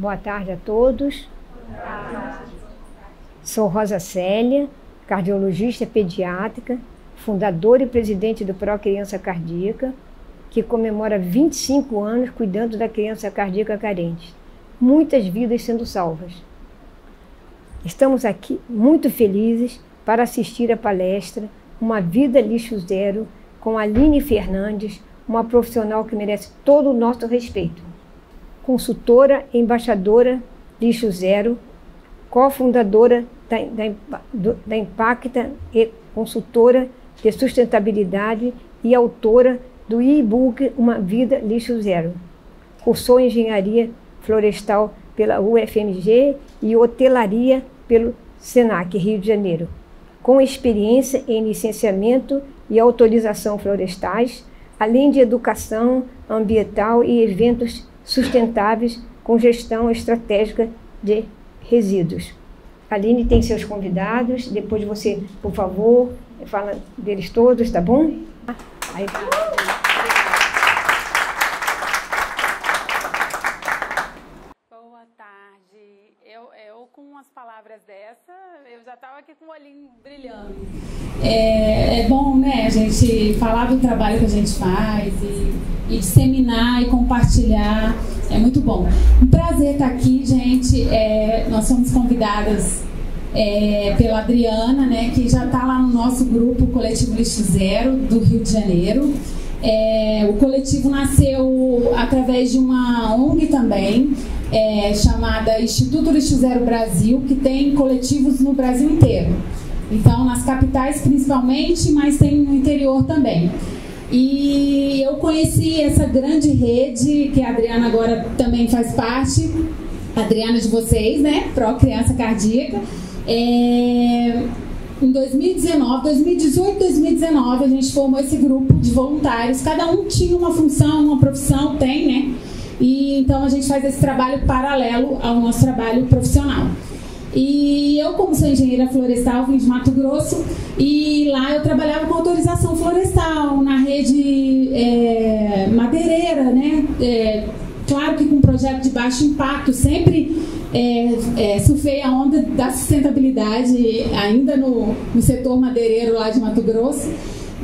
Boa tarde a todos. Sou Rosa Célia, cardiologista pediátrica, fundadora e presidente do Pro Criança Cardíaca, que comemora 25 anos cuidando da criança cardíaca carente. Muitas vidas sendo salvas. Estamos aqui muito felizes para assistir a palestra Uma Vida Lixo Zero, com Aline Fernandes, uma profissional que merece todo o nosso respeito. Consultora e embaixadora Lixo Zero, cofundadora da Impacta e consultora de sustentabilidade e autora do e-book Uma Vida Lixo Zero. Cursou Engenharia Florestal pela UFMG e Hotelaria pelo SENAC, Rio de Janeiro, com experiência em licenciamento e autorização florestais, além de educação ambiental e eventos sustentáveis com gestão estratégica de resíduos. A Aline tem seus convidados, depois você, por favor, fala deles todos, tá bom? Aí. Boa tarde. Eu com umas palavras dessa, eu já estava aqui com o olhinho brilhando. É bom, né, a gente falar do trabalho que a gente faz e disseminar e compartilhar. É muito bom. Um prazer estar aqui, gente. Nós somos convidadas pela Adriana, né, que já está lá no nosso grupo Coletivo Lixo Zero do Rio de Janeiro. O coletivo nasceu através de uma ONG também, chamada Instituto Lixo Zero Brasil, que tem coletivos no Brasil inteiro. Então, nas capitais principalmente, mas tem no interior também. E eu conheci essa grande rede, que a Adriana agora também faz parte, a Adriana de vocês, né? Pro Criança Cardíaca. Em 2018, 2019, a gente formou esse grupo de voluntários. Cada um tinha uma função, uma profissão, tem, né? E então a gente faz esse trabalho paralelo ao nosso trabalho profissional. E eu, como sou engenheira florestal, vim de Mato Grosso, e lá eu trabalhava com autorização florestal, na rede madeireira, né? Claro que com um projeto de baixo impacto, sempre surfei a onda da sustentabilidade, ainda no setor madeireiro lá de Mato Grosso.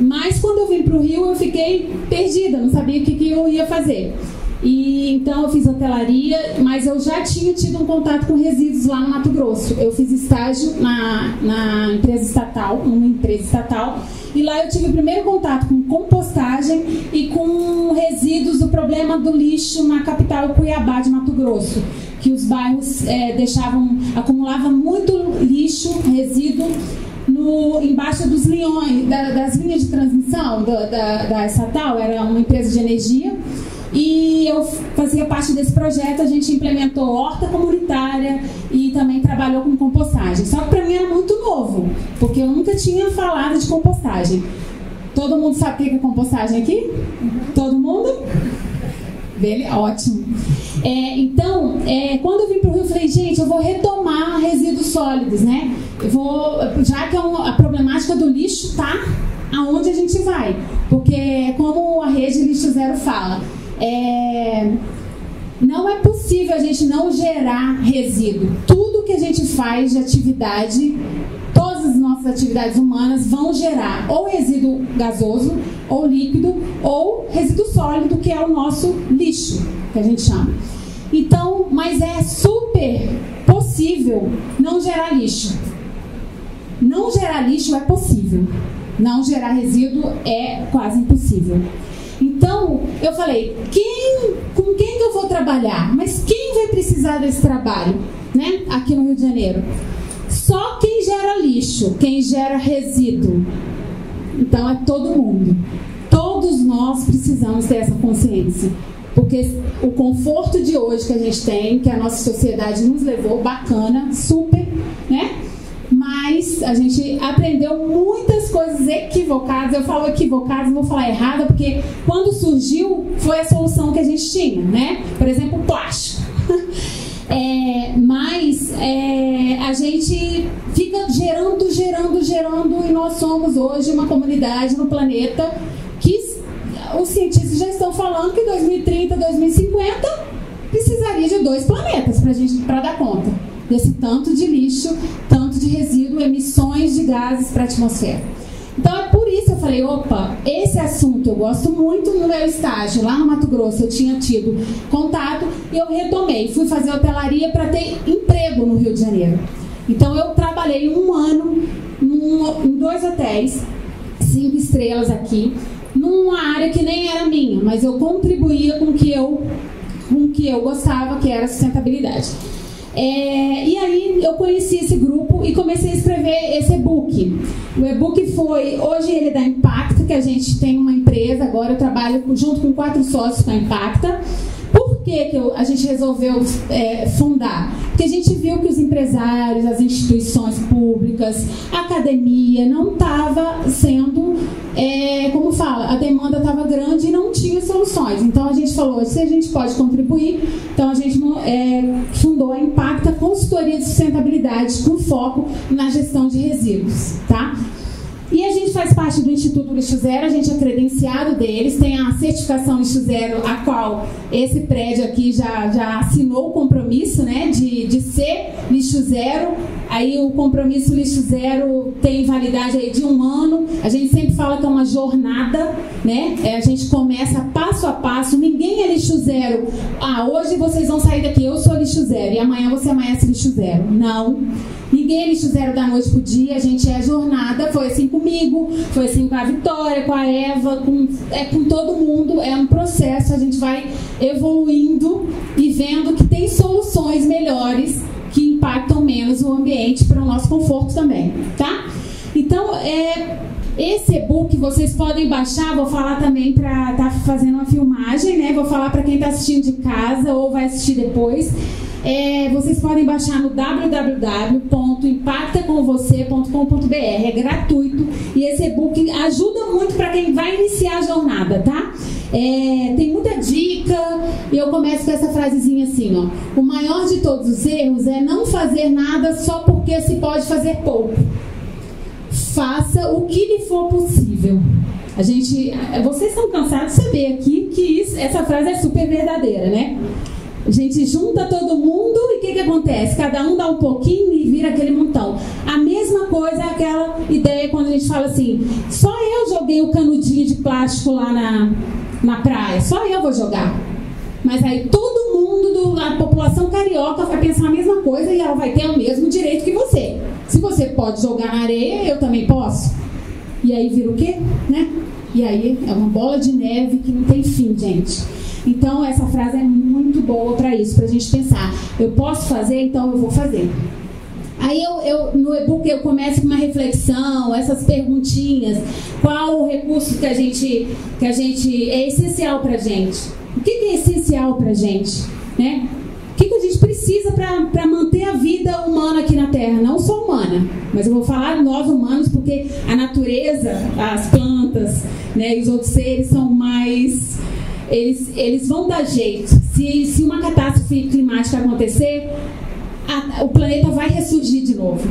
Mas quando eu vim para o Rio, eu fiquei perdida, não sabia o que eu ia fazer. E então eu fiz hotelaria, mas eu já tinha tido um contato com resíduos lá no Mato Grosso. Eu fiz estágio na empresa estatal, numa empresa estatal, e lá eu tive o primeiro contato com compostagem e com resíduos do problema do lixo na capital Cuiabá de Mato Grosso, que os bairros acumulavam muito lixo, resíduo embaixo dos linhões, das linhas de transmissão da estatal. Era uma empresa de energia. E eu fazia parte desse projeto. A gente implementou horta comunitária e também trabalhou com compostagem. Só que para mim era muito novo, porque eu nunca tinha falado de compostagem. Todo mundo sabe o que é compostagem aqui? Todo mundo? Ótimo. Então, quando eu vim para o Rio, eu falei, gente, eu vou retomar resíduos sólidos, né? Já que a problemática do lixo está aonde a gente vai. Porque, como a rede Lixo Zero fala, não é possível a gente não gerar resíduo. Tudo que a gente faz de atividade, todas as nossas atividades humanas vão gerar ou resíduo gasoso, ou líquido, ou resíduo sólido, que é o nosso lixo, que a gente chama. Então, mas é super possível não gerar lixo. Não gerar lixo é possível. Não gerar resíduo é quase impossível. Então, eu falei, com quem que eu vou trabalhar? Mas quem vai precisar desse trabalho, né? Aqui no Rio de Janeiro? Só quem gera lixo, quem gera resíduo. Então, é todo mundo. Todos nós precisamos ter essa consciência. Porque o conforto de hoje que a gente tem, que a nossa sociedade nos levou, bacana, super, né? Mas a gente aprendeu muitas coisas equivocadas. Eu falo equivocadas, não vou falar errada, porque quando surgiu, foi a solução que a gente tinha, né? Por exemplo, o plástico. Mas a gente fica gerando, e nós somos hoje uma comunidade no planeta que os cientistas já estão falando que 2030, 2050 precisaria de 2 planetas para dar conta desse tanto de lixo, tanto de resíduo, emissões de gases para a atmosfera. Então é por isso que eu falei, opa, esse assunto eu gosto muito. No meu estágio lá no Mato Grosso eu tinha tido contato e eu retomei, fui fazer hotelaria para ter emprego no Rio de Janeiro. Então eu trabalhei 1 ano em 2 hotéis, 5 estrelas aqui, numa área que nem era minha, mas eu contribuía com o que eu gostava, que era sustentabilidade. E aí eu conheci esse grupo e comecei a escrever esse e-book. O e-book hoje ele é da Impacta, que a gente tem uma empresa, agora eu trabalho junto com 4 sócios com a Impacta. Por que a gente resolveu fundar? Porque a gente viu que os empresários, as instituições públicas, a academia não estava sendo, como fala, a demanda estava grande e não tinha soluções. Então a gente falou, se a gente pode contribuir, então a gente fundou a Impacta Consultoria de Sustentabilidade com foco na gestão de resíduos, tá? E a gente faz parte do Instituto Lixo Zero, a gente é credenciado deles, tem a certificação Lixo Zero, a qual esse prédio aqui já assinou o compromisso, né, de ser Lixo Zero. Aí o compromisso Lixo Zero tem validade aí de 1 ano. A gente sempre fala que é uma jornada, né? A gente começa passo a passo. Ninguém é Lixo Zero. Hoje vocês vão sair daqui, eu sou Lixo Zero, e amanhã você amanhece Lixo Zero. Não. Ninguém é Lixo Zero da noite pro dia, a gente é jornada. Foi assim comigo, foi assim com a Vitória, com a Eva, com todo mundo. É um processo, a gente vai evoluindo e vendo que tem soluções melhores que impactam menos o ambiente para o nosso conforto também, tá? Então, esse e-book vocês podem baixar, vou falar também para estar fazendo uma filmagem, né? Vou falar para quem está assistindo de casa ou vai assistir depois. Vocês podem baixar no www.impactacomvocê.com.br, é gratuito e esse e-book ajuda muito para quem vai iniciar a jornada, tá? Tem muita dica e eu começo com essa frasezinha assim, ó: o maior de todos os erros é não fazer nada só porque se pode fazer pouco. Faça o que lhe for possível. Vocês estão cansados de saber aqui que essa frase é super verdadeira, né? A gente junta todo mundo e o que acontece? Cada um dá um pouquinho e vira aquele montão. A mesma coisa é aquela ideia quando a gente fala assim: só eu joguei o canudinho de plástico lá na praia, só eu vou jogar. Mas aí todo mundo, a população carioca vai pensar a mesma coisa e ela vai ter o mesmo direito que você. Se você pode jogar na areia, eu também posso. E aí vira o quê? Né? E aí é uma bola de neve que não tem fim, gente. Então essa frase é muito boa para isso, para a gente pensar: eu posso fazer, então eu vou fazer. Aí no e-book eu começo com uma reflexão, essas perguntinhas: qual o recurso que a gente é essencial para a gente? O que é essencial para a gente, né? O que a gente precisa para manter a vida humana aqui na Terra? Não só humana, mas eu vou falar nós humanos porque a natureza, as plantas, né, e os outros seres são mais... Eles vão dar jeito. Se uma catástrofe climática acontecer, o planeta vai ressurgir de novo.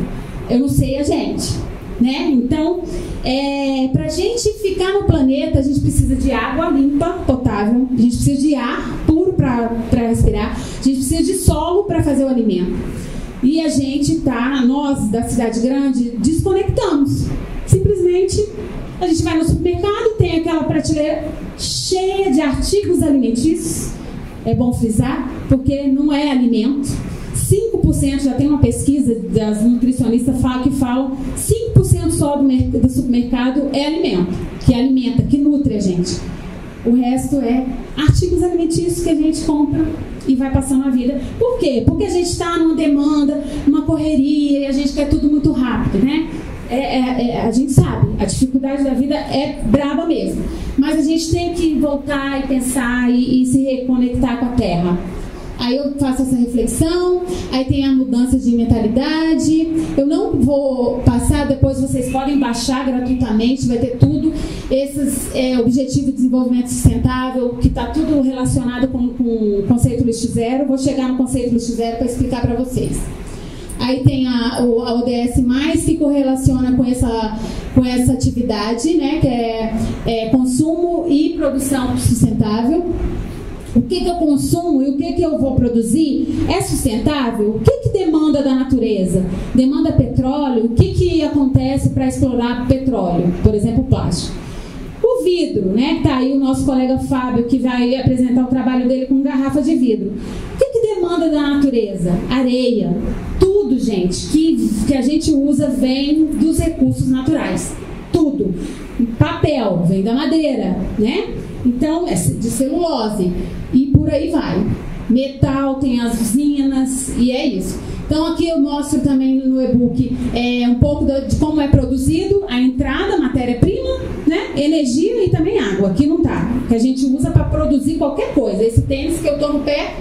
Eu não sei a gente, né? Então, para a gente ficar no planeta, a gente precisa de água limpa, potável. A gente precisa de ar puro para respirar. A gente precisa de solo para fazer o alimento. E a gente nós da cidade grande, desconectamos. Simplesmente, a gente vai no supermercado e tem aquela prateleira cheia de artigos alimentícios. É bom frisar, porque não é alimento. 5%, já tem uma pesquisa das nutricionistas que falam 5% só do supermercado é alimento, que alimenta, que nutre a gente. O resto é artigos alimentícios que a gente compra e vai passando a vida. Por quê? Porque a gente está numa demanda, numa correria e a gente quer tudo muito rápido, né? A gente sabe, a dificuldade da vida é braba mesmo. Mas a gente tem que voltar e pensar e se reconectar com a Terra. Aí eu faço essa reflexão, aí tem a mudança de mentalidade. Eu não vou passar, depois vocês podem baixar gratuitamente, vai ter tudo. Esses Objetivos de Desenvolvimento Sustentável, que está tudo relacionado com o conceito Lixo Zero. Vou chegar no conceito Lixo Zero para explicar para vocês. Aí tem a ODS+, que correlaciona com essa atividade, né, que é consumo e produção sustentável. o que eu consumo e o que eu vou produzir é sustentável? O que demanda da natureza? Demanda petróleo? O que acontece para explorar petróleo? Por exemplo, plástico. O vidro, né? Tá aí o nosso colega Fábio, que vai apresentar o trabalho dele com garrafa de vidro. O que demanda da natureza? Areia. Tudo, gente, que a gente usa vem dos recursos naturais. Tudo. Papel vem da madeira, né? Então, é de celulose. E por aí vai. Metal, tem as usinas, e é isso. Então, aqui eu mostro também no e-book um pouco de como é produzido, a entrada, matéria-prima, né? Energia e também água. Aqui não tá. Que a gente usa para produzir qualquer coisa. Esse tênis que eu tô no pé,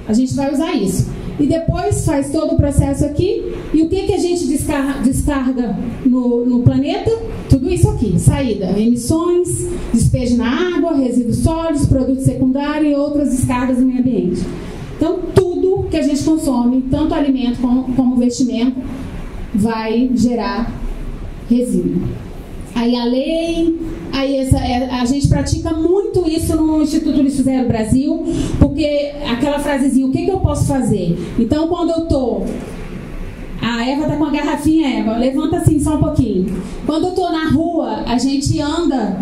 a gente vai usar isso. E depois faz todo o processo aqui. E o que a gente descarga no planeta? Tudo isso aqui. Saída, emissões, despejo na água, resíduos sólidos, produto secundário e outras descargas no meio ambiente. Então, tudo que a gente consome, tanto alimento como vestimento, vai gerar resíduo. Aí a lei, a gente pratica muito isso no Instituto Lixo Zero Brasil, porque aquela frasezinha, o que eu posso fazer? Então, quando eu tô... A Eva tá com a garrafinha, Eva, levanta assim só um pouquinho. Quando eu tô na rua, a gente anda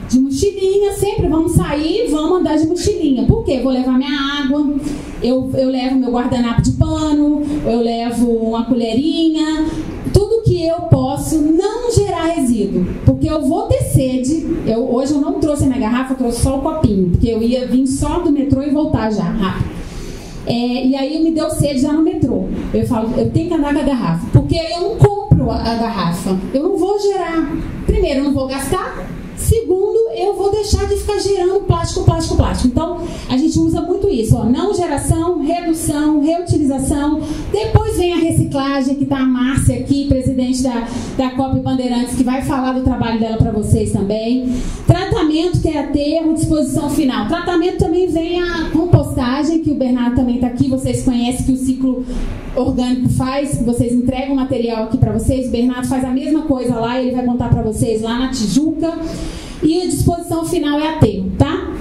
de mochilinha, sempre vamos sair, vamos andar de mochilinha. Por quê? Vou levar minha água, eu levo meu guardanapo de pano, eu levo uma colherinha, tudo que eu posso não gerar resíduo, porque eu vou ter sede. Hoje eu não trouxe a minha garrafa, eu trouxe só o copinho, porque eu ia vir só do metrô e voltar já, rápido. E aí me deu sede já no metrô. Eu falo, eu tenho que andar com a garrafa, porque eu não compro a garrafa, eu não vou gerar. Primeiro, eu não vou gastar. Segundo, eu vou deixar de ficar gerando plástico. Então, a gente usa muito isso, ó, não geração, redução, reutilização. Depois vem a reciclagem, que está a Márcia aqui, presidente da COP Bandeirantes, que vai falar do trabalho dela para vocês também. Tratamento, que é aterro, disposição final. Tratamento também vem a compostagem, que o Bernardo também está aqui, vocês conhecem que o ciclo orgânico faz, que vocês entregam o material aqui para vocês. O Bernardo faz a mesma coisa lá, ele vai contar para vocês lá na Tijuca. E a disposição final é aterro, tá?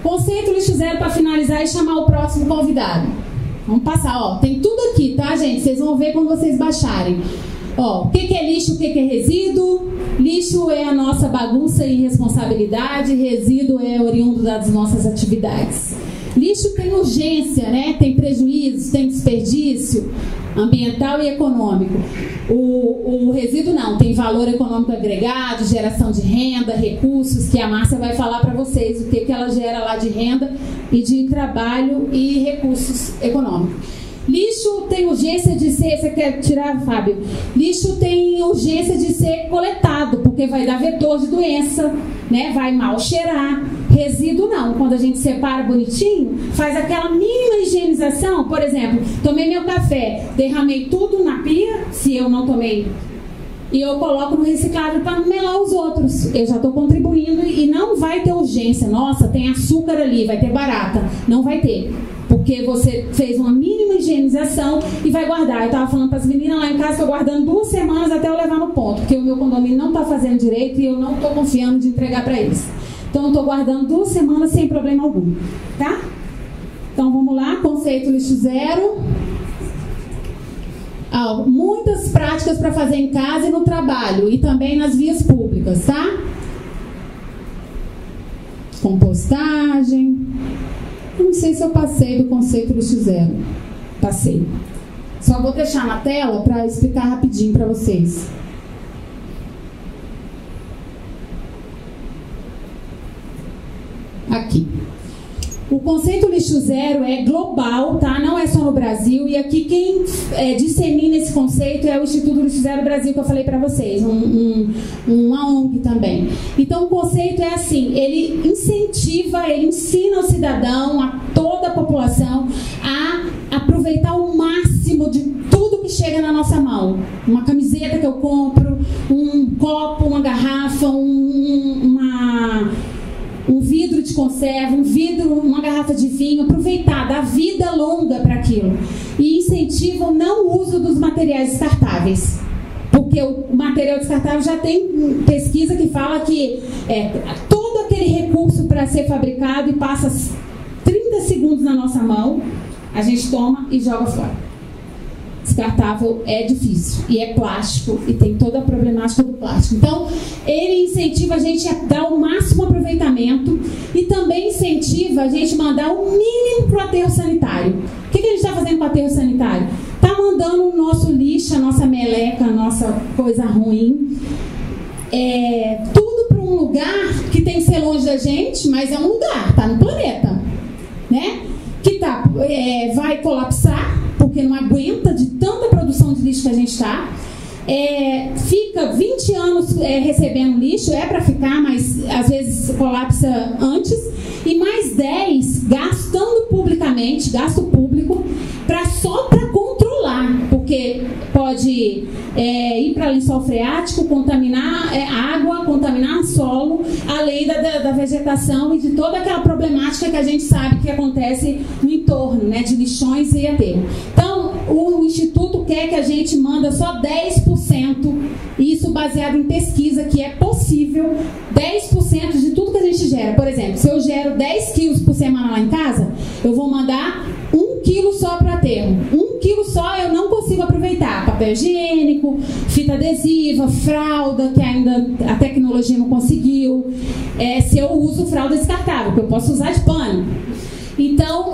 Conceito Lixo Zero para finalizar e chamar o próximo convidado. Vamos passar, ó, tem tudo aqui, tá, gente? Vocês vão ver quando vocês baixarem. Ó, o que é lixo, o que é resíduo? Lixo é a nossa bagunça e irresponsabilidade, resíduo é oriundo das nossas atividades. Lixo tem urgência, né? Tem prejuízo, tem desperdício ambiental e econômico. O resíduo não, tem valor econômico agregado, geração de renda, recursos, que a Márcia vai falar para vocês o que ela gera lá de renda e de trabalho e recursos econômicos. Lixo tem urgência de ser... Você quer tirar, Fábio? Lixo tem urgência de ser coletado, porque vai dar vetor de doença, né? Vai mal cheirar. Resíduo não. Quando a gente separa bonitinho, faz aquela mínima higienização. Por exemplo, tomei meu café, derramei tudo na pia, se eu não tomei, e eu coloco no reciclável para não melar os outros. Eu já estou contribuindo e não vai ter urgência. Nossa, tem açúcar ali, vai ter barata. Não vai ter. Porque você fez uma mínima higienização e vai guardar. Eu estava falando para as meninas lá em casa, estou guardando 2 semanas até eu levar no ponto, porque o meu condomínio não está fazendo direito e eu não estou confiando de entregar para eles. Então eu estou guardando 2 semanas sem problema algum, tá? Então vamos lá, conceito lixo zero. Muitas práticas para fazer em casa e no trabalho e também nas vias públicas, tá? Compostagem. Não sei se eu passei do conceito lixo zero. Passei. Só vou deixar na tela para explicar rapidinho para vocês. Aqui. O conceito lixo zero é global, tá? Não é só no Brasil. E aqui quem dissemina esse conceito é o Instituto Lixo Zero Brasil, que eu falei para vocês, uma ONG também. Então o conceito é assim, ele incentiva, ele ensina o cidadão, a toda a população, a aproveitar o máximo de tudo que chega na nossa mão. Uma camiseta que eu compro, um copo, uma garrafa, um vidro de conserva, uma garrafa de vinho, aproveitar, dar vida longa para aquilo. E incentivam não o uso dos materiais descartáveis. Porque o material descartável já tem pesquisa que fala que todo aquele recurso para ser fabricado e passa 30 30 segundos na nossa mão, a gente toma e joga fora. Descartável é difícil, e é plástico, e tem toda a problemática do plástico. Então, ele incentiva a gente a dar o máximo aproveitamento e também incentiva a gente a mandar o mínimo para o aterro sanitário. O que a gente está fazendo com o aterro sanitário? Está mandando o nosso lixo, a nossa meleca, a nossa coisa ruim, tudo para um lugar que tem que ser longe da gente, mas é um lugar, está no planeta, né? Que vai colapsar, porque não aguenta de tanta produção de lixo que a gente está. Fica 20 anos recebendo lixo, para ficar, mas às vezes colapsa antes, e mais 10 gastando publicamente, gasto público, só para controlar, porque pode ir para lençol freático, contaminar água, contaminar solo, além da vegetação e de toda aquela problemática que a gente sabe que acontece no entorno, né, de lixões e aterro. Então, o Instituto quer que a gente manda só 10%, isso baseado em pesquisa, que é possível, 10% de tudo que a gente gera. Por exemplo, se eu gero 10 quilos por semana lá em casa, eu vou mandar 1 quilo só para aterro. 1 quilo só eu não consigo aproveitar. Papel higiênico, fita adesiva, fralda, que ainda a tecnologia não conseguiu. Se eu uso fralda descartável, que eu posso usar de pano. Então,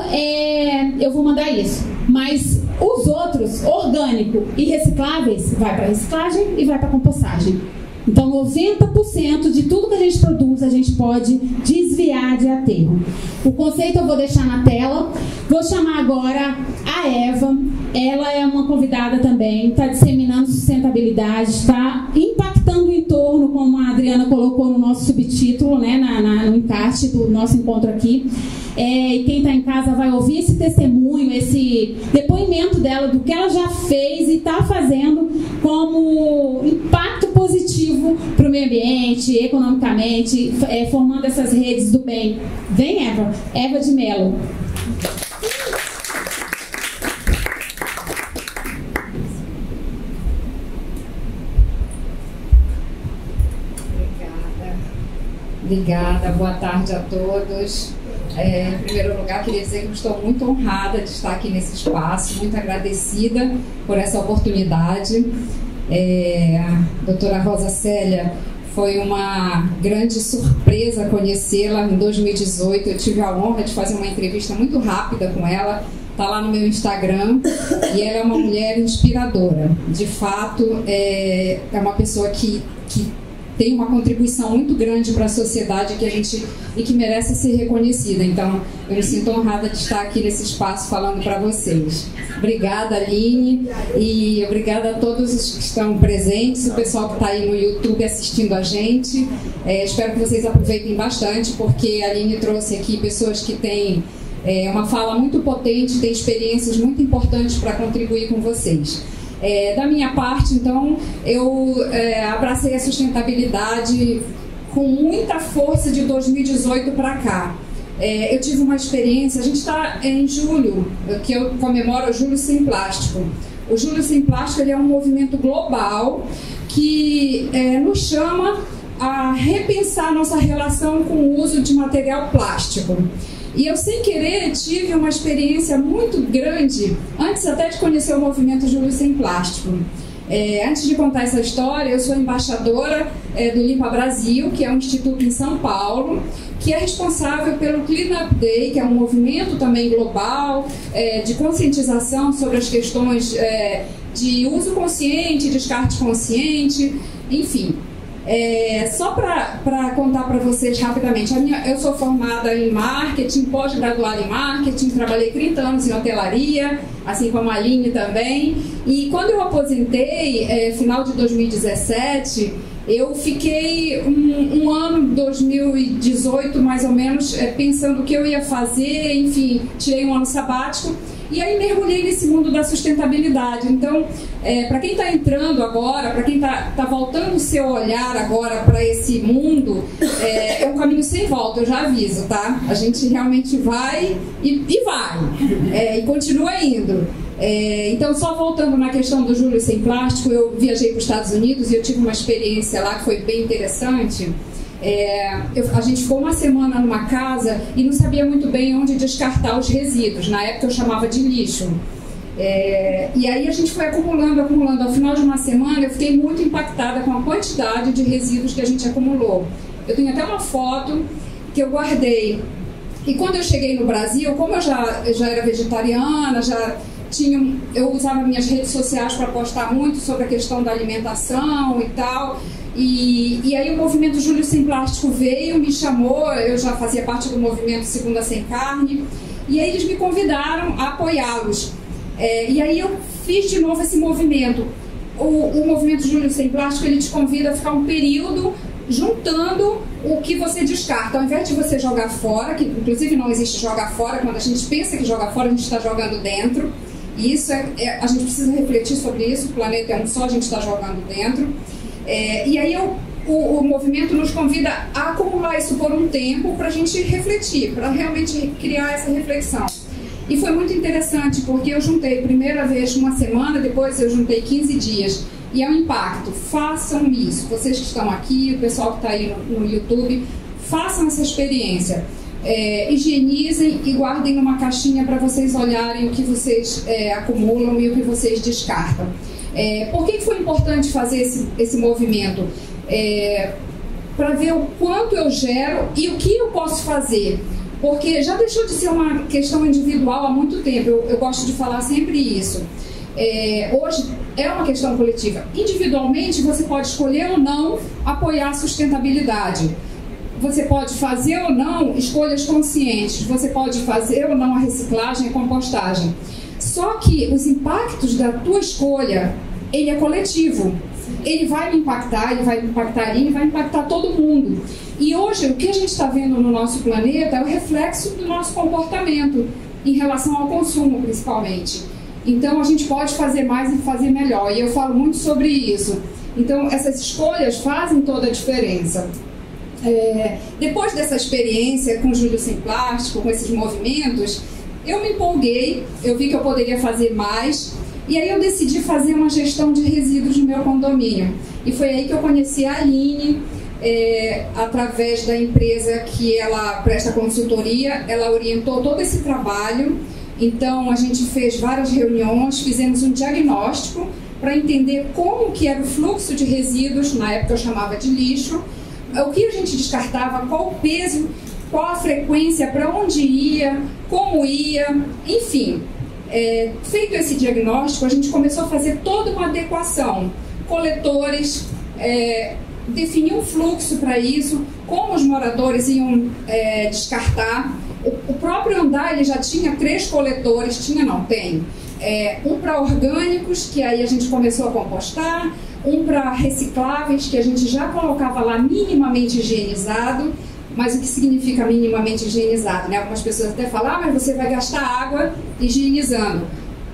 eu vou mandar isso. Mas os outros, orgânico e recicláveis, vai para reciclagem e vai para compostagem. Então, 90% de tudo que a gente produz, a gente pode desviar de aterro. O conceito eu vou deixar na tela. Vou chamar agora a Eva. Ela é uma convidada também, está disseminando sustentabilidade, está impactando o entorno, como a Adriana colocou no nosso subtítulo, né, no encarte do nosso encontro aqui. E quem está em casa vai ouvir esse testemunho, esse depoimento dela, do que ela já fez e está fazendo como impacto positivo para o meio ambiente, economicamente, formando essas redes do bem. Vem, Eva. Eva de Mello. Obrigada, boa tarde a todos. Em primeiro lugar, queria dizer que eu estou muito honrada de estar aqui nesse espaço, muito agradecida por essa oportunidade. A doutora Rosa Célia, foi uma grande surpresa conhecê-la em 2018. Eu tive a honra de fazer uma entrevista muito rápida com ela, está lá no meu Instagram, e ela é uma mulher inspiradora. De fato, é uma pessoa que tem uma contribuição muito grande para a sociedade e que merece ser reconhecida. Então, eu me sinto honrada de estar aqui nesse espaço falando para vocês. Obrigada, Aline, e obrigada a todos os que estão presentes, o pessoal que está aí no YouTube assistindo a gente. Espero que vocês aproveitem bastante, porque a Aline trouxe aqui pessoas que têm uma fala muito potente, têm experiências muito importantes para contribuir com vocês. Da minha parte, então, eu abracei a sustentabilidade com muita força de 2018 para cá. Eu tive uma experiência, a gente está em julho, que eu comemoro o Julho Sem Plástico. O Julho Sem Plástico ele é um movimento global que nos chama a repensar nossa relação com o uso de material plástico. E eu, sem querer, tive uma experiência muito grande, antes até de conhecer o movimento Julho Sem Plástico. Antes de contar essa história, eu sou embaixadora do Limpa Brasil, que é um instituto em São Paulo, que é responsável pelo Clean Up Day, que é um movimento também global de conscientização sobre as questões de uso consciente, descarte consciente, enfim. Só para contar para vocês rapidamente, eu sou formada em marketing, pós-graduada em marketing, trabalhei 30 anos em hotelaria, assim como a Aline também, e quando eu aposentei, final de 2017, eu fiquei um ano, 2018 mais ou menos, pensando o que eu ia fazer, enfim, tirei um ano sabático, e aí mergulhei nesse mundo da sustentabilidade. Então, para quem está entrando agora, para quem está voltando o seu olhar agora para esse mundo, é um caminho sem volta, eu já aviso, tá? A gente realmente vai e vai, e continua indo. Então, só voltando na questão do Julho Sem Plástico, eu viajei para os Estados Unidos e eu tive uma experiência lá que foi bem interessante. A gente ficou uma semana numa casa e não sabia muito bem onde descartar os resíduos. Na época eu chamava de lixo. E aí a gente foi acumulando. Ao final de uma semana eu fiquei muito impactada com a quantidade de resíduos que a gente acumulou. Eu tenho até uma foto que eu guardei. E quando eu cheguei no Brasil, como eu já era vegetariana, eu usava minhas redes sociais para postar muito sobre a questão da alimentação e tal. E aí o movimento Júlio Sem Plástico veio, me chamou, eu já fazia parte do movimento Segunda Sem Carne, e aí eles me convidaram a apoiá-los. E aí eu fiz de novo esse movimento. O movimento Júlio Sem Plástico, ele te convida a ficar um período juntando o que você descarta. Ao invés de você jogar fora, que inclusive não existe jogar fora, quando a gente pensa que joga fora, a gente está jogando dentro. E isso a gente precisa refletir sobre isso, o planeta é um só, a gente está jogando dentro. E aí o movimento nos convida a acumular isso por um tempo para a gente refletir, para realmente criar essa reflexão. E foi muito interessante, porque eu juntei primeira vez uma semana, depois eu juntei 15 dias. E é um impacto. Façam isso. Vocês que estão aqui, o pessoal que está aí no YouTube, façam essa experiência. Higienizem e guardem numa caixinha para vocês olharem o que vocês acumulam e o que vocês descartam. Por que foi importante fazer esse movimento? Para ver o quanto eu gero e o que eu posso fazer. Porque já deixou de ser uma questão individual há muito tempo. Eu gosto de falar sempre isso. Hoje é uma questão coletiva. Individualmente, você pode escolher ou não apoiar a sustentabilidade. Você pode fazer ou não escolhas conscientes. Você pode fazer ou não a reciclagem e a compostagem. Só que os impactos da tua escolha, ele é coletivo. Ele vai me impactar, ele vai impactar todo mundo. E hoje, o que a gente está vendo no nosso planeta é o reflexo do nosso comportamento em relação ao consumo, principalmente. Então, a gente pode fazer mais e fazer melhor. E eu falo muito sobre isso. Então, essas escolhas fazem toda a diferença. Depois dessa experiência com o Júlio Sem Plástico, com esses movimentos, eu me empolguei, eu vi que eu poderia fazer mais. E aí eu decidi fazer uma gestão de resíduos no meu condomínio. E foi aí que eu conheci a Aline, através da empresa que ela presta consultoria. Ela orientou todo esse trabalho. Então a gente fez várias reuniões, fizemos um diagnóstico para entender como que era o fluxo de resíduos, na época eu chamava de lixo, o que a gente descartava, qual o peso, qual a frequência, para onde ia, como ia, enfim. Feito esse diagnóstico, a gente começou a fazer toda uma adequação, coletores, definir um fluxo para isso, como os moradores iam descartar. O próprio andar ele já tinha 3 coletores, tem. Um para orgânicos, que aí a gente começou a compostar, um para recicláveis, que a gente já colocava lá minimamente higienizado. Mas o que significa minimamente higienizado? Né? Algumas pessoas até falam, mas você vai gastar água higienizando.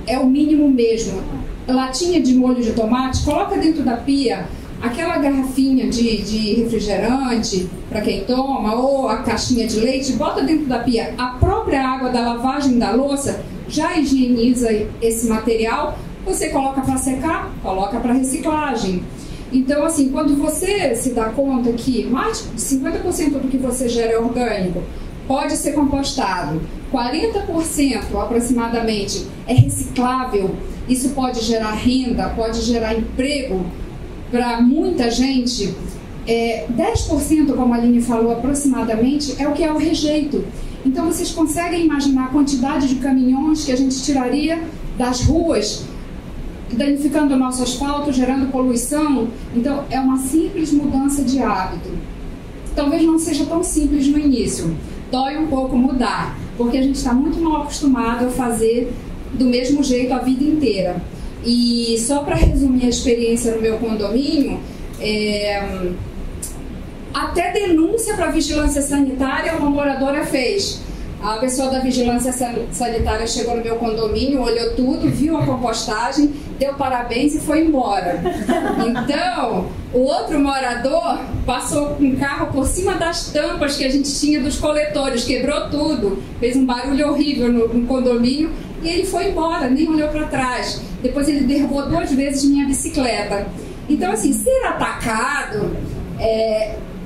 É o mínimo mesmo. Latinha de molho de tomate, coloca dentro da pia. Aquela garrafinha de refrigerante, para quem toma, ou a caixinha de leite, bota dentro da pia. A própria água da lavagem da louça já higieniza esse material. Você coloca para secar, coloca para reciclagem. Então, assim, quando você se dá conta que mais de 50% do que você gera é orgânico, pode ser compostado, 40% aproximadamente é reciclável, isso pode gerar renda, pode gerar emprego para muita gente. 10%, como a Aline falou, aproximadamente, é o que é o rejeito. Então, vocês conseguem imaginar a quantidade de caminhões que a gente tiraria das ruas, danificando o nosso asfalto, gerando poluição? Então, é uma simples mudança de hábito. Talvez não seja tão simples no início. Dói um pouco mudar, porque a gente está muito mal acostumado a fazer do mesmo jeito a vida inteira. E só para resumir a experiência no meu condomínio, até denúncia para a vigilância sanitária uma moradora fez. A pessoa da vigilância sanitária chegou no meu condomínio, olhou tudo, viu a compostagem, deu parabéns e foi embora. Então, o outro morador passou com um carro por cima das tampas que a gente tinha dos coletores, quebrou tudo, fez um barulho horrível no condomínio e ele foi embora, nem olhou para trás. Depois ele derrubou 2 vezes minha bicicleta. Então, assim, ser atacado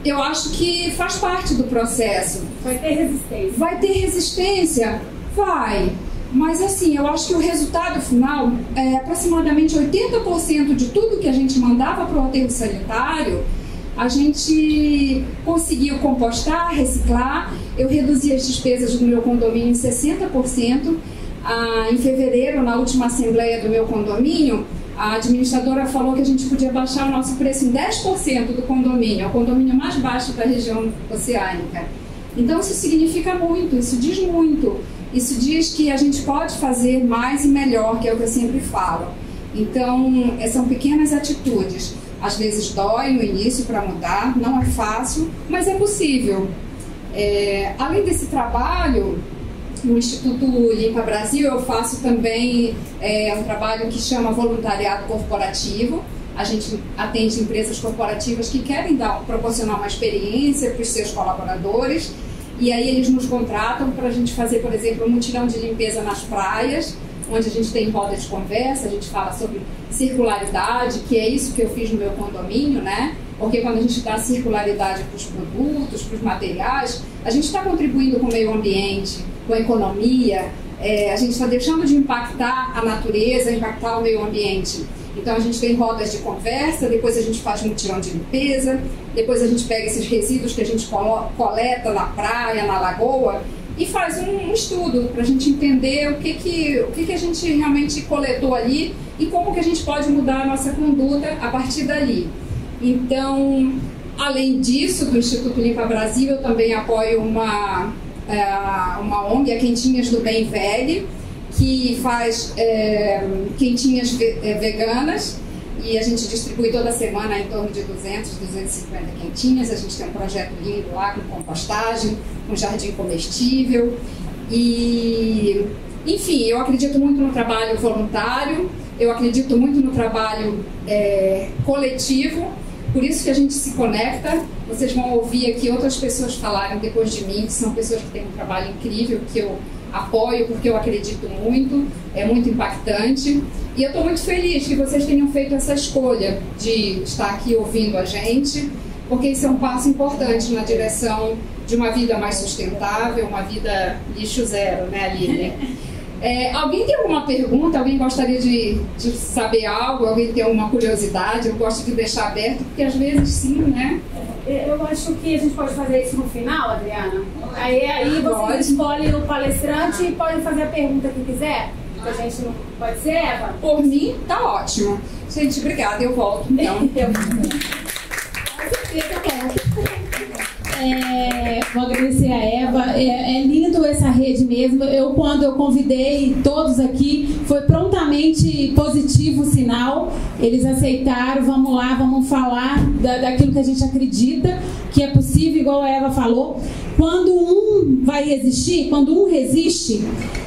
eu acho que faz parte do processo. Vai ter resistência. Vai ter resistência? Vai. Mas assim, eu acho que o resultado final é aproximadamente 80% de tudo que a gente mandava para o aterro sanitário, a gente conseguiu compostar, reciclar. Eu reduzi as despesas do meu condomínio em 60%. Em fevereiro, na última assembleia do meu condomínio, a administradora falou que a gente podia baixar o nosso preço em 10% do condomínio, é o condomínio mais baixo da região oceânica. Então isso significa muito, isso diz muito. Isso diz que a gente pode fazer mais e melhor, que é o que eu sempre falo. Então, são pequenas atitudes. Às vezes dói no início para mudar, não é fácil, mas é possível. Além desse trabalho, no Instituto Limpa Brasil, eu faço também um trabalho que chama voluntariado corporativo. A gente atende empresas corporativas que querem proporcionar uma experiência para os seus colaboradores. E aí eles nos contratam para a gente fazer, por exemplo, um mutirão de limpeza nas praias, onde a gente tem roda de conversa, a gente fala sobre circularidade, que é isso que eu fiz no meu condomínio, né? Porque quando a gente dá circularidade para os produtos, para os materiais, a gente está contribuindo com o meio ambiente, com a economia, a gente está deixando de impactar a natureza, impactar o meio ambiente. Então a gente tem rodas de conversa, depois a gente faz mutirão de limpeza, depois a gente pega esses resíduos que a gente coleta na praia, na lagoa, e faz um estudo para a gente entender o que a gente realmente coletou ali e como que a gente pode mudar a nossa conduta a partir dali. Então, além disso, do Instituto Limpa Brasil, eu também apoio uma ONG, a Quentinhas do Bem Velho, que faz quentinhas veganas, e a gente distribui toda semana em torno de 200, 250 quentinhas. A gente tem um projeto lindo lá com compostagem, com jardim comestível. E, enfim, eu acredito muito no trabalho voluntário, eu acredito muito no trabalho coletivo, por isso que a gente se conecta. Vocês vão ouvir aqui outras pessoas falarem depois de mim, que são pessoas que têm um trabalho incrível, que eu apoio porque eu acredito muito, é muito impactante. E eu estou muito feliz que vocês tenham feito essa escolha de estar aqui ouvindo a gente, porque isso é um passo importante na direção de uma vida mais sustentável, uma vida lixo zero, né, Aline? Alguém tem alguma pergunta? Alguém gostaria de saber algo? Alguém tem alguma curiosidade? Eu gosto de deixar aberto, porque às vezes sim, né? Eu acho que a gente pode fazer isso no final, Adriana. Aí você escolhe o palestrante e pode fazer a pergunta que quiser. A gente não pode ser, Eva? Por mim, tá ótimo. Gente, obrigada. Eu volto, então. Vou agradecer a Eva. É lindo essa rede mesmo. Quando eu convidei todos aqui, foi prontamente positivo o sinal. Eles aceitaram, vamos lá, vamos falar daquilo que a gente acredita que é possível, igual a Eva falou. Quando um vai resistir, quando um resiste,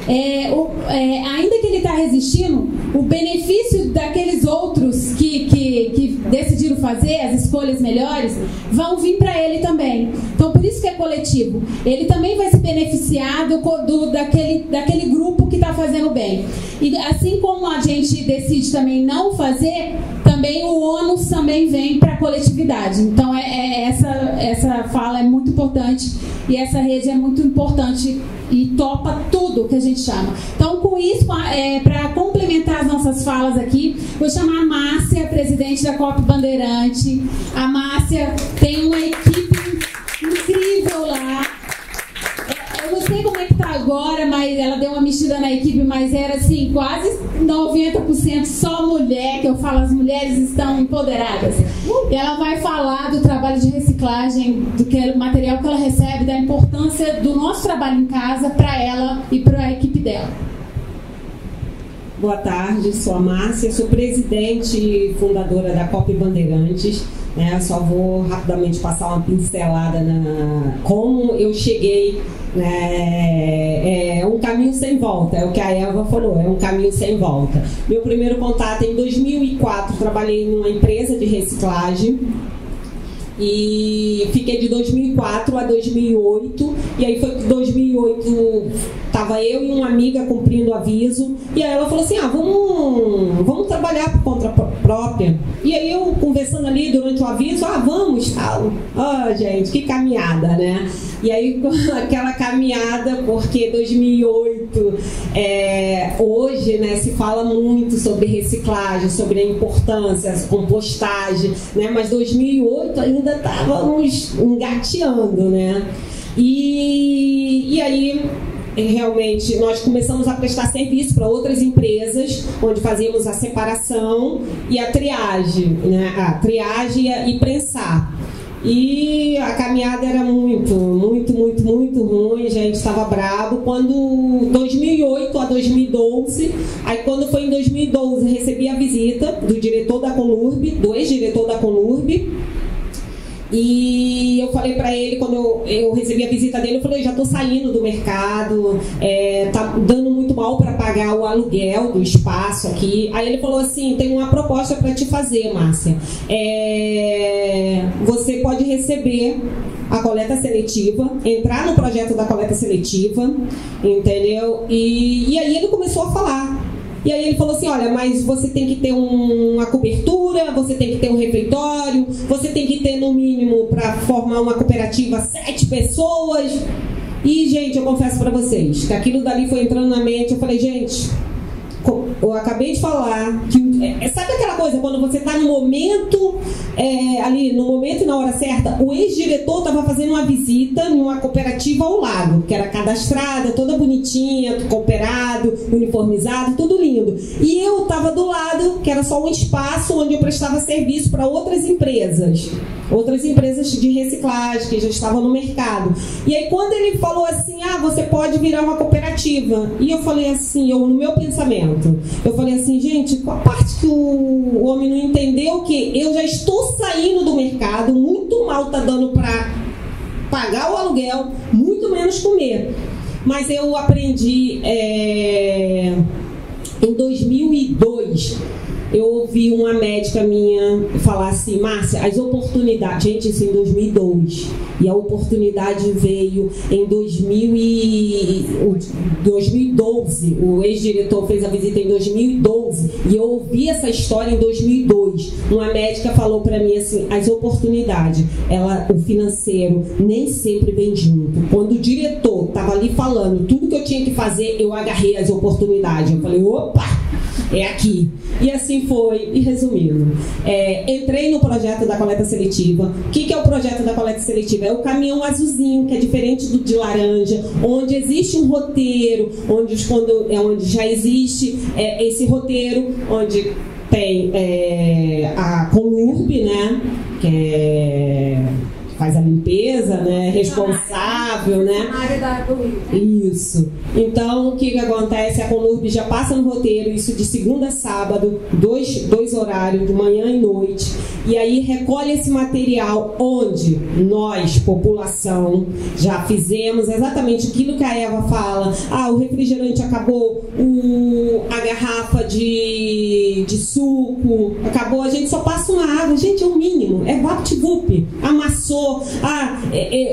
ainda que ele está resistindo, o benefício daqueles outros que decidiram fazer as escolhas melhores vão vir para ele também. Então, por isso que é coletivo. Ele também vai se beneficiar daquele grupo que está fazendo bem. E assim como a gente decide também não fazer, também o ônus também vem para a coletividade. Então, essa fala é muito importante e essa rede é muito importante e topa tudo que a gente chama. Então, com isso, para complementar as nossas falas aqui, vou chamar a Márcia, presidente da COP Bandeirante. A Márcia tem uma equipe incrível lá. Eu não sei como é que tá agora, mas ela deu uma mexida na equipe, mas era assim, quase 90% só mulher, que eu falo, as mulheres estão empoderadas. E ela vai falar do trabalho de reciclagem, do material que ela recebe, da importância do nosso trabalho em casa para ela e para a equipe dela. Boa tarde, sou a Márcia, sou presidente e fundadora da COP Bandeirantes. Só vou rapidamente passar uma pincelada como eu cheguei. É um caminho sem volta, é o que a Eva falou, é um caminho sem volta. Meu primeiro contato em 2004, trabalhei numa empresa de reciclagem e fiquei de 2004 a 2008, e aí foi que 2008 estava eu e uma amiga cumprindo aviso, e aí ela falou assim, vamos trabalhar por conta própria. E aí eu conversando ali durante o aviso, vamos, tal. Gente, que caminhada, né? E aí aquela caminhada, porque 2008, hoje, né, se fala muito sobre reciclagem, sobre a importância, a compostagem, né? Mas 2008 ainda estávamos engateando, né? E aí realmente nós começamos a prestar serviço para outras empresas, onde fazíamos a separação e a triagem, né? A triagem e prensar. E a caminhada era muito ruim, a gente estava bravo. Quando 2008 a 2012, aí quando foi em 2012, recebi a visita do diretor da Conurb, do ex-diretor da Conurb. E eu falei pra ele, quando eu recebi a visita dele, eu falei, já tô saindo do mercado, tá dando muito mal para pagar o aluguel do espaço aqui. Aí ele falou assim, tem uma proposta para te fazer, Márcia. Você pode receber a coleta seletiva, entrar no projeto da coleta seletiva, entendeu? E aí ele começou a falar. E aí ele falou assim, olha, mas você tem que ter uma cobertura, você tem que ter um refeitório, você tem que ter no mínimo para formar uma cooperativa 7 pessoas. E, gente, eu confesso para vocês que aquilo dali foi entrando na mente. Eu falei, gente, eu acabei de falar que sabe aquela coisa quando você está no momento ali no momento e na hora certa. O ex-diretor estava fazendo uma visita numa cooperativa ao lado, que era cadastrada, toda bonitinha, cooperado, uniformizado, tudo lindo. E eu estava do lado, que era só um espaço onde eu prestava serviço para outras empresas de reciclagem que já estavam no mercado. E aí quando ele falou assim, você pode virar uma cooperativa, e eu falei assim, no meu pensamento, eu falei assim, gente, qual a parte que o homem não entendeu, que eu já estou saindo do mercado, muito mal tá dando para pagar o aluguel, muito menos comer. Mas eu aprendi em 2002, eu ouvi uma médica minha falar assim, Márcia, as oportunidades, gente, isso em 2002, e a oportunidade veio em 2012, o ex-diretor fez a visita em 2012, e eu ouvi essa história em 2002, uma médica falou para mim assim, as oportunidades, o financeiro nem sempre vem junto. Quando o diretor estava ali falando tudo que eu tinha que fazer, eu agarrei as oportunidades, eu falei, opa, é aqui. E assim foi, e resumindo, entrei no projeto da coleta seletiva. O que é o projeto da coleta seletiva? É o caminhão azulzinho, que é diferente do de laranja, onde existe um roteiro, onde já existe esse roteiro, onde tem a Conurb, né, que faz a limpeza, né, responsável, né? Na área da Conurb. Isso. Então, o que acontece? A Conurb já passa no roteiro, isso de segunda a sábado, dois horários, de manhã e noite, e aí recolhe esse material onde nós, população, já fizemos exatamente aquilo que a Eva fala. O refrigerante acabou, a garrafa de suco acabou, a gente só passa uma água, gente, é o mínimo, é VaptVup, amassou.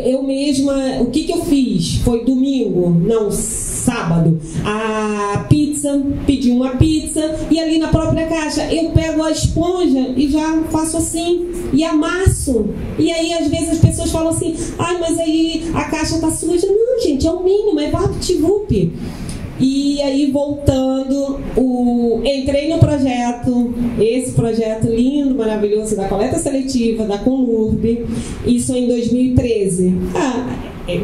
Eu mesma, o que eu fiz? Foi domingo, não, sábado, a pizza, pedi uma pizza, e ali na própria caixa eu pego a esponja e já faço assim e amasso. E aí às vezes as pessoas falam assim, mas aí a caixa tá suja. Não, gente, é o mínimo, é VaptVup. E aí voltando, entrei no projeto, esse projeto lindo, maravilhoso da coleta seletiva da Conurb, isso em 2013.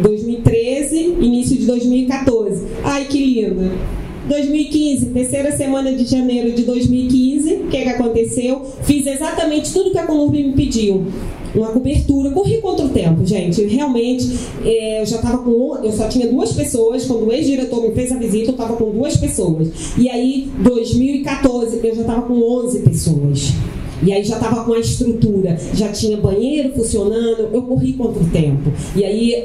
2013, início de 2014. Ai, que lindo! 2015, terceira semana de janeiro de 2015, o que aconteceu? Fiz exatamente tudo que a Conurb me pediu. Uma cobertura, corri contra o tempo, gente. Realmente, eu só tinha 2 pessoas. Quando o ex-diretor me fez a visita, eu estava com 2 pessoas. E aí, 2014, eu já estava com 11 pessoas. E aí já estava com a estrutura, já tinha banheiro funcionando, eu corri contra o tempo. E aí,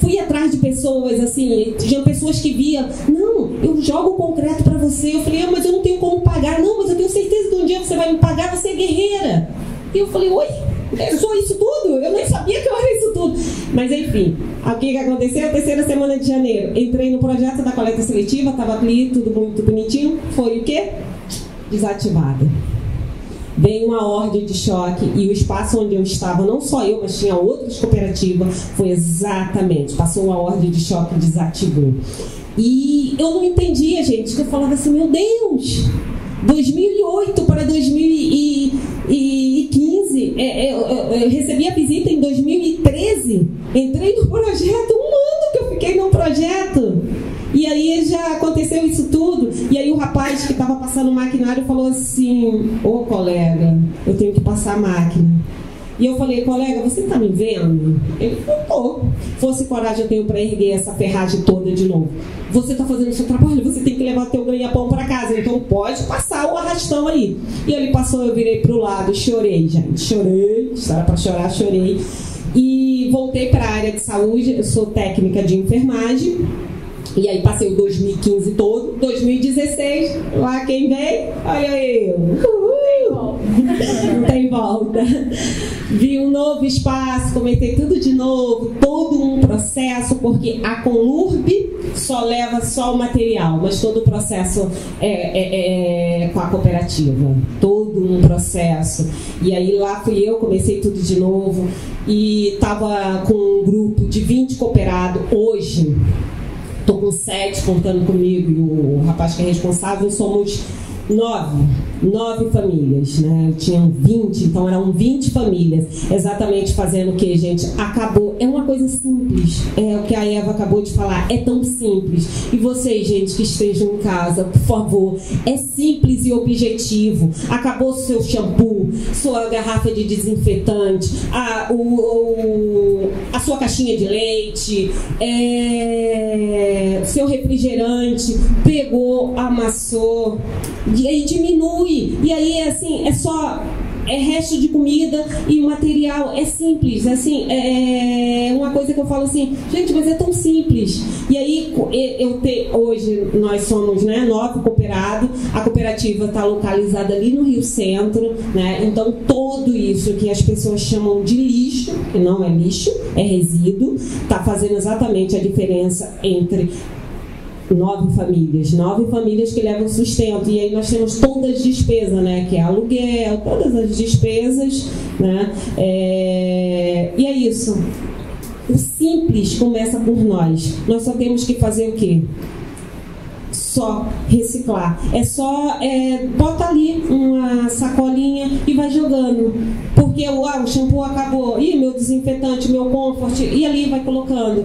fui atrás de pessoas, assim, tinha pessoas que via, não, eu jogo o concreto para você. Eu falei, mas eu não tenho como pagar. Não, mas eu tenho certeza que um dia você vai me pagar, você é guerreira. E eu falei, oi? Eu sou isso tudo? Eu nem sabia que eu era isso tudo. Mas enfim, o que aconteceu? A terceira semana de janeiro, entrei no projeto da coleta seletiva, estava ali, tudo muito bonitinho. Foi o quê? Desativada. Veio uma ordem de choque e o espaço onde eu estava, não só eu, mas tinha outras cooperativas, foi exatamente, passou uma ordem de choque e desativou. E eu não entendia, gente, que eu falava assim, meu Deus, 2008 para 2015, eu recebi a visita em 2013, entrei no projeto, um ano que eu fiquei no projeto. E aí já aconteceu isso tudo. E aí o rapaz que estava passando o maquinário falou assim, ô colega, eu tenho que passar a máquina. E eu falei, colega, você está me vendo? Ele falou, tô. Fosse coragem eu tenho para erguer essa ferragem toda de novo. Você está fazendo o seu trabalho, você tem que levar teu ganha-pão para casa, então pode passar o arrastão aí. E ele passou, eu virei para o lado, chorei, gente, chorei, era para chorar, chorei. E voltei para a área de saúde, eu sou técnica de enfermagem. E aí passei o 2015 todo, 2016, lá quem vem, olha eu. Não tem volta. Vi um novo espaço, comecei tudo de novo, todo um processo, porque a Conlurb só leva só o material, mas todo o processo é com a cooperativa. Todo um processo. E aí lá fui eu, comecei tudo de novo e estava com um grupo de 20 cooperados hoje. Estou com 7 contando comigo e o rapaz que é responsável, somos 9 famílias, né? Tinham 20, então eram 20 famílias, exatamente fazendo o que, gente? Acabou, é uma coisa simples, é o que a Eva acabou de falar, é tão simples. E vocês, gente, que estejam em casa, por favor, é simples e objetivo. Acabou seu shampoo, sua garrafa de desinfetante, a sua caixinha de leite, seu refrigerante, pegou, amassou, e aí diminui, e aí assim, é resto de comida e material, é simples, assim, é uma coisa que eu falo assim, gente, mas é tão simples. E aí hoje nós somos, né, 9 cooperados, a cooperativa está localizada ali no Rio Centro, né, então tudo isso que as pessoas chamam de lixo, que não é lixo, é resíduo, está fazendo exatamente a diferença entre 9 famílias que levam sustento. E aí nós temos todas as despesas, né? Que é aluguel, todas as despesas, né? E é isso. O simples começa por nós. Nós só temos que fazer o quê? Só reciclar. Bota ali uma sacolinha e vai jogando. Porque o shampoo acabou. Ih, meu desinfetante, meu comfort. E ali vai colocando.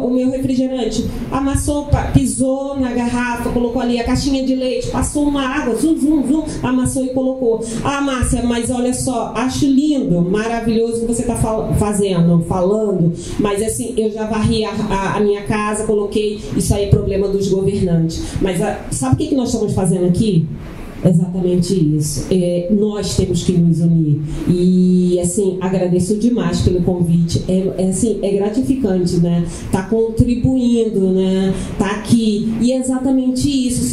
O meu refrigerante. Amassou, pisou na garrafa, colocou ali a caixinha de leite, passou uma água, zum, amassou e colocou. Márcia, mas olha só, acho lindo, maravilhoso o que você está falando. Mas assim, eu já varri a minha casa, coloquei. Isso aí é problema dos governantes. Mas sabe o que nós estamos fazendo aqui? Exatamente isso. Nós temos que nos unir. E assim, agradeço demais pelo convite. É gratificante, né? Tá contribuindo, né? Tá aqui. E é exatamente isso.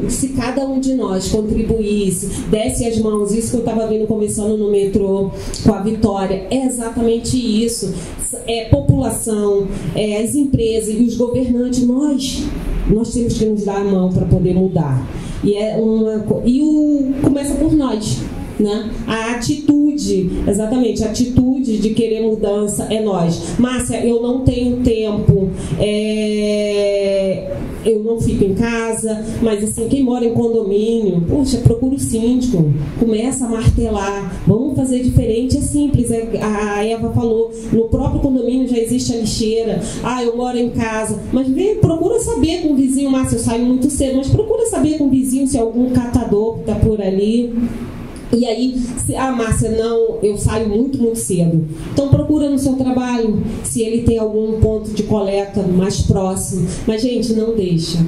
Se cada um de nós contribuísse, desse as mãos, isso que eu estava vendo conversando no metrô com a Vitória, é exatamente isso. População, as empresas e os governantes, nós temos que nos dar a mão para poder mudar. Começa por nós, né? A atitude, exatamente, a atitude de querer mudança é nós. Márcia, eu não tenho tempo, eu não fico em casa, mas assim, quem mora em condomínio, poxa, procura o síndico, começa a martelar, vamos fazer diferente, é simples, a Eva falou, no próprio condomínio já existe a lixeira, eu moro em casa, mas procura saber com o vizinho, Márcia, eu saio muito cedo, mas procura saber com o vizinho se algum catador está por ali. E aí, Márcia, não, eu saio muito, muito cedo. Então procura no seu trabalho se ele tem algum ponto de coleta mais próximo. Mas, gente, não deixe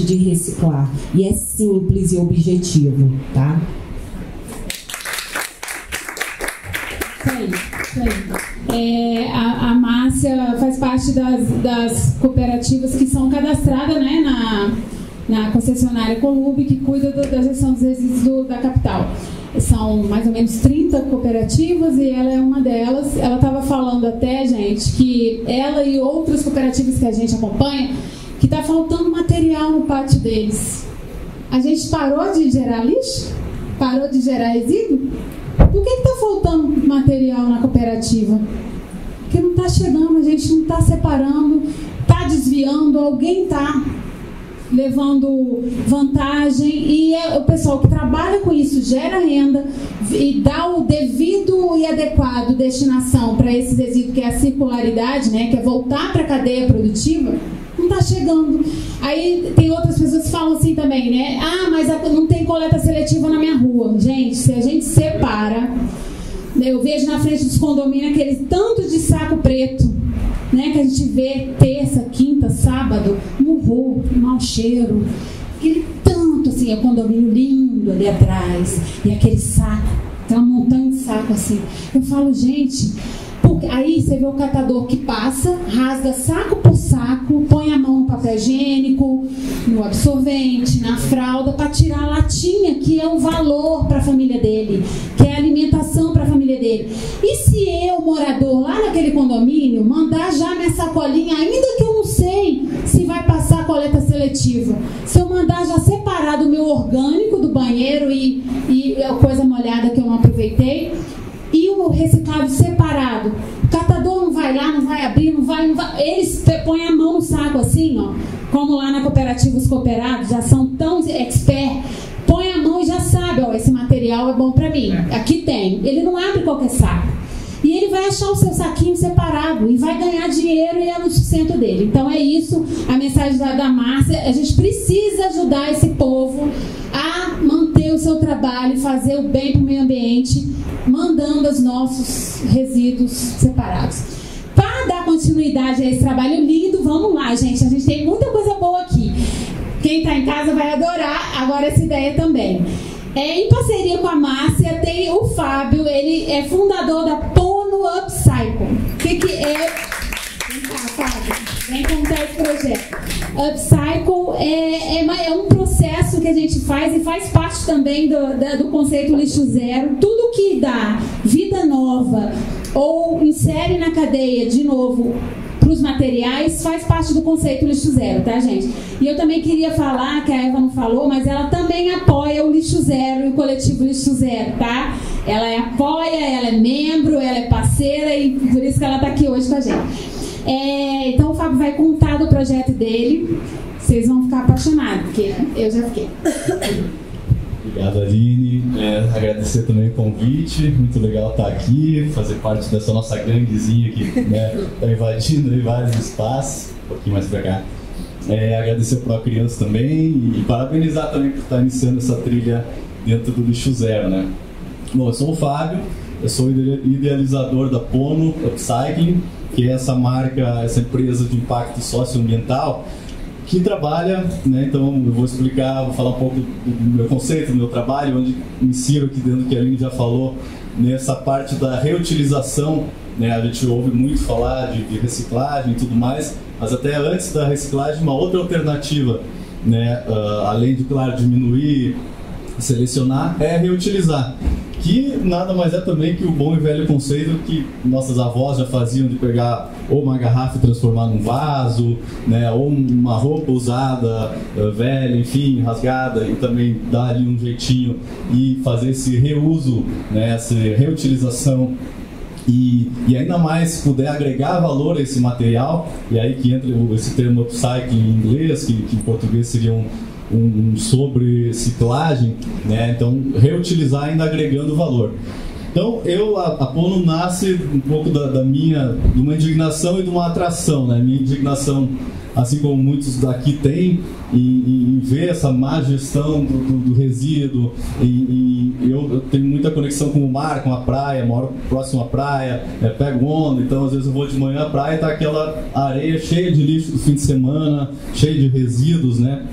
de reciclar. E é simples e objetivo, tá? Isso aí. A Márcia faz parte das cooperativas que são cadastradas, né, na concessionária Conlurb, que cuida da gestão dos resíduos da capital. São mais ou menos 30 cooperativas e ela é uma delas. Ela estava falando até, gente, que ela e outras cooperativas que a gente acompanha, que está faltando material no pátio deles. A gente parou de gerar lixo? Parou de gerar resíduo? Por que está faltando material na cooperativa? Porque não está chegando, a gente não está separando, está desviando, alguém está levando vantagem, e o pessoal que trabalha com isso gera renda e dá o devido e adequado destinação para esse resíduo, que é a circularidade, né, que é voltar para a cadeia produtiva, não está chegando. Aí tem outras pessoas que falam assim também, né? Ah, mas não tem coleta seletiva na minha rua. Gente, se a gente separa, eu vejo na frente dos condomínios aquele tanto de saco preto, né, que a gente vê terça, quinta, sábado, murro, mau cheiro, aquele tanto assim, é um condomínio lindo ali atrás, e aquele saco, tem uma montanha de saco assim. Eu falo, gente, porque aí você vê o catador que passa, rasga saco por saco, põe a mão no papel higiênico, no absorvente, na fralda, para tirar a latinha, que é um valor para a família dele, que é alimentação para a família dele. E se eu, morador lá naquele condomínio, mandar já minha sacolinha, ainda que eu não sei se vai passar a coleta seletiva, se eu mandar já separado o meu orgânico do banheiro e a coisa molhada que eu não aproveitei, e o reciclado separado, o catador não vai lá, não vai abrir, não vai, eles põem a mão no saco assim, ó, como lá na cooperativa os cooperados já são tão expert, põe a mão e já sabe, ó, esse material é bom para mim, aqui tem. Ele não abre qualquer saco, e ele vai achar o seu saquinho separado e vai ganhar dinheiro, e é no sustento dele. Então é isso a mensagem da Márcia. A gente precisa ajudar esse povo a manter o seu trabalho e fazer o bem para o meio ambiente, mandando os nossos resíduos separados. Para dar continuidade a esse trabalho lindo, vamos lá, gente. A gente tem muita coisa boa aqui. Quem está em casa vai adorar agora essa ideia também. Em parceria com a Márcia, tem o Fábio, ele é fundador da Pono Upcycle. O que é? Vem cá, Fábio, vem contar esse projeto. Upcycle é um processo que a gente faz e faz parte também do conceito lixo zero. Tudo que dá vida nova ou insere na cadeia de novo para os materiais faz parte do conceito lixo zero, tá, gente? E eu também queria falar, que a Eva não falou, mas ela também apoia o lixo zero e o coletivo lixo zero, tá? Ela apoia, ela é membro, ela é parceira, e por isso que ela está aqui hoje com a gente. Então o Fábio vai contar do projeto dele, vocês vão ficar apaixonados, porque eu já fiquei. Obrigado, Aline. Agradecer também o convite, muito legal estar aqui, fazer parte dessa nossa ganguezinha que está invadindo aí vários espaços, um pouquinho mais para cá. Agradecer para a criança também e parabenizar também por estar iniciando essa trilha dentro do lixo zero, né? Bom, eu sou o Fábio, eu sou idealizador da Pono Upcycling, que é essa marca, essa empresa de impacto socioambiental que trabalha, né? Então eu vou explicar, vou falar um pouco do meu conceito, do meu trabalho, onde insiro aqui dentro que a Aline já falou, nessa parte da reutilização, né? A gente ouve muito falar de reciclagem e tudo mais, mas até antes da reciclagem, uma outra alternativa, né? Além de, claro, diminuir, selecionar, é reutilizar. Que nada mais é também que o bom e velho conceito que nossas avós já faziam de pegar ou uma garrafa e transformar num vaso, né, ou uma roupa usada, velha, enfim, rasgada, e também dar ali um jeitinho e fazer esse reuso, né, essa reutilização. E ainda mais se puder agregar valor a esse material, e aí que entra esse termo upcycling em inglês, que em português seria um sobre reciclagem, né? Então reutilizar ainda agregando valor. Então a Pono nasce um pouco de uma indignação e de uma atração, né? Minha indignação, assim como muitos daqui têm, em ver essa má gestão do resíduo, e eu tenho muita conexão com o mar, com a praia, moro próximo à praia, pego onda, então às vezes eu vou de manhã à praia e tá aquela areia cheia de lixo do fim de semana, cheia de resíduos, né?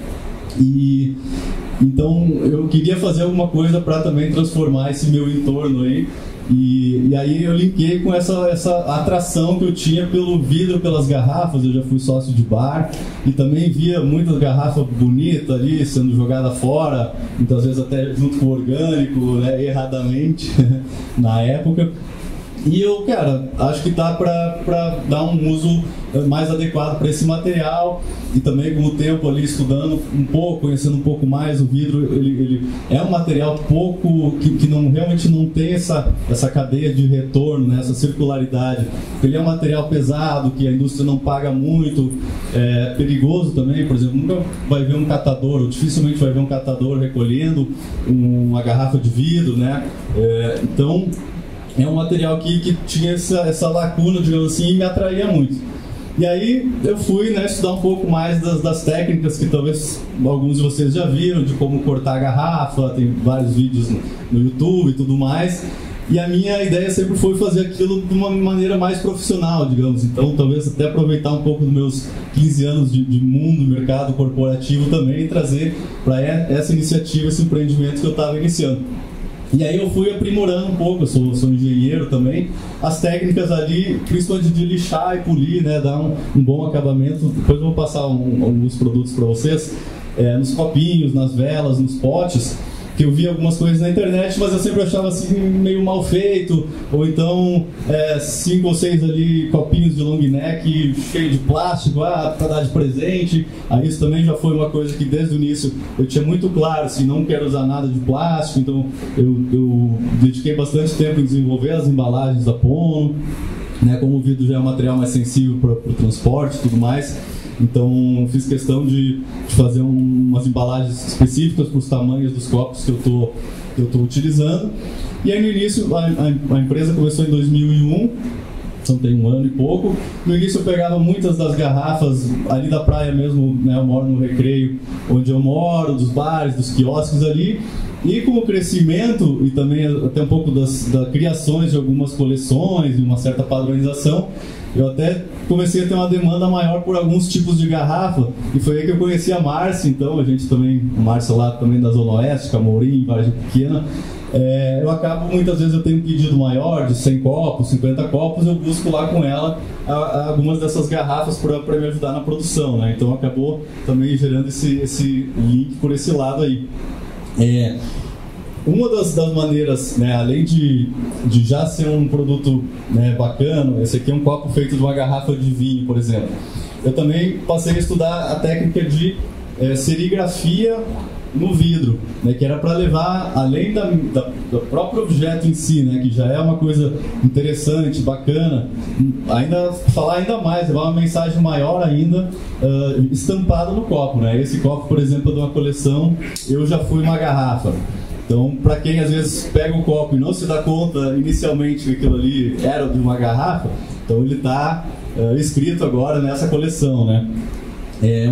Então eu queria fazer alguma coisa para também transformar esse meu entorno aí E aí eu linkei com essa atração que eu tinha pelo vidro, pelas garrafas. Eu já fui sócio de bar e também via muitas garrafas bonitas ali sendo jogadas fora, muitas vezes até junto com o orgânico, né, erradamente na época. E eu, cara, acho que dá para dar um uso mais adequado para esse material. E também com o tempo ali estudando um pouco, conhecendo um pouco mais o vidro, ele é um material que realmente não tem essa cadeia de retorno, né, essa circularidade. Ele é um material pesado, que a indústria não paga muito, é perigoso também. Por exemplo, nunca vai ver um catador, ou dificilmente vai ver um catador recolhendo uma garrafa de vidro, né? Então é um material que tinha essa lacuna, digamos assim, e me atraía muito. E aí eu fui, né, estudar um pouco mais das técnicas que talvez alguns de vocês já viram, de como cortar a garrafa, tem vários vídeos no YouTube e tudo mais. E a minha ideia sempre foi fazer aquilo de uma maneira mais profissional, digamos. Então talvez até aproveitar um pouco dos meus 15 anos de mundo, mercado corporativo também, e trazer para essa iniciativa, esse empreendimento que eu estava iniciando. E aí eu fui aprimorando um pouco, eu sou engenheiro também, as técnicas ali, principalmente de lixar e polir, né, dar um bom acabamento. Depois eu vou passar alguns produtos para vocês, nos copinhos, nas velas, nos potes, que eu vi algumas coisas na internet, mas eu sempre achava assim meio mal feito, ou então 5 ou 6 ali copinhos de long neck cheio de plástico, para dar de presente. Aí isso também já foi uma coisa que desde o início eu tinha muito claro, assim, não quero usar nada de plástico. Então eu dediquei bastante tempo em desenvolver as embalagens da Pono, né, como o vidro já é um material mais sensível para o transporte e tudo mais. Então fiz questão de fazer umas embalagens específicas para os tamanhos dos copos que eu tô utilizando. E aí no início a empresa começou em 2001, então tem 1 ano e pouco. No início eu pegava muitas das garrafas ali da praia mesmo, né, eu moro no Recreio, onde eu moro, dos bares, dos quiosques ali. E com o crescimento e também até um pouco das criações de algumas coleções e uma certa padronização, eu até comecei a ter uma demanda maior por alguns tipos de garrafa, e foi aí que eu conheci a Márcia. Então a gente também, a Márcia lá também da Zona Oeste, Camorim, Vargem Pequena, eu acabo, muitas vezes eu tenho um pedido maior de 100 copos, 50 copos, eu busco lá com ela algumas dessas garrafas para me ajudar na produção, né? Então acabou também gerando esse link por esse lado aí. Uma das maneiras, né, além de já ser um produto, né, bacana, esse aqui é um copo feito de uma garrafa de vinho, por exemplo. Eu também passei a estudar a técnica de serigrafia no vidro, né, que era para levar, além do próprio objeto em si, né, que já é uma coisa interessante, bacana, falar ainda mais, levar uma mensagem maior ainda, estampada no copo, né? Esse copo, por exemplo, é de uma coleção Eu Já Fui Uma Garrafa. Então, para quem às vezes pega o copo e não se dá conta inicialmente que aquilo ali era de uma garrafa, então ele está escrito agora nessa coleção, né?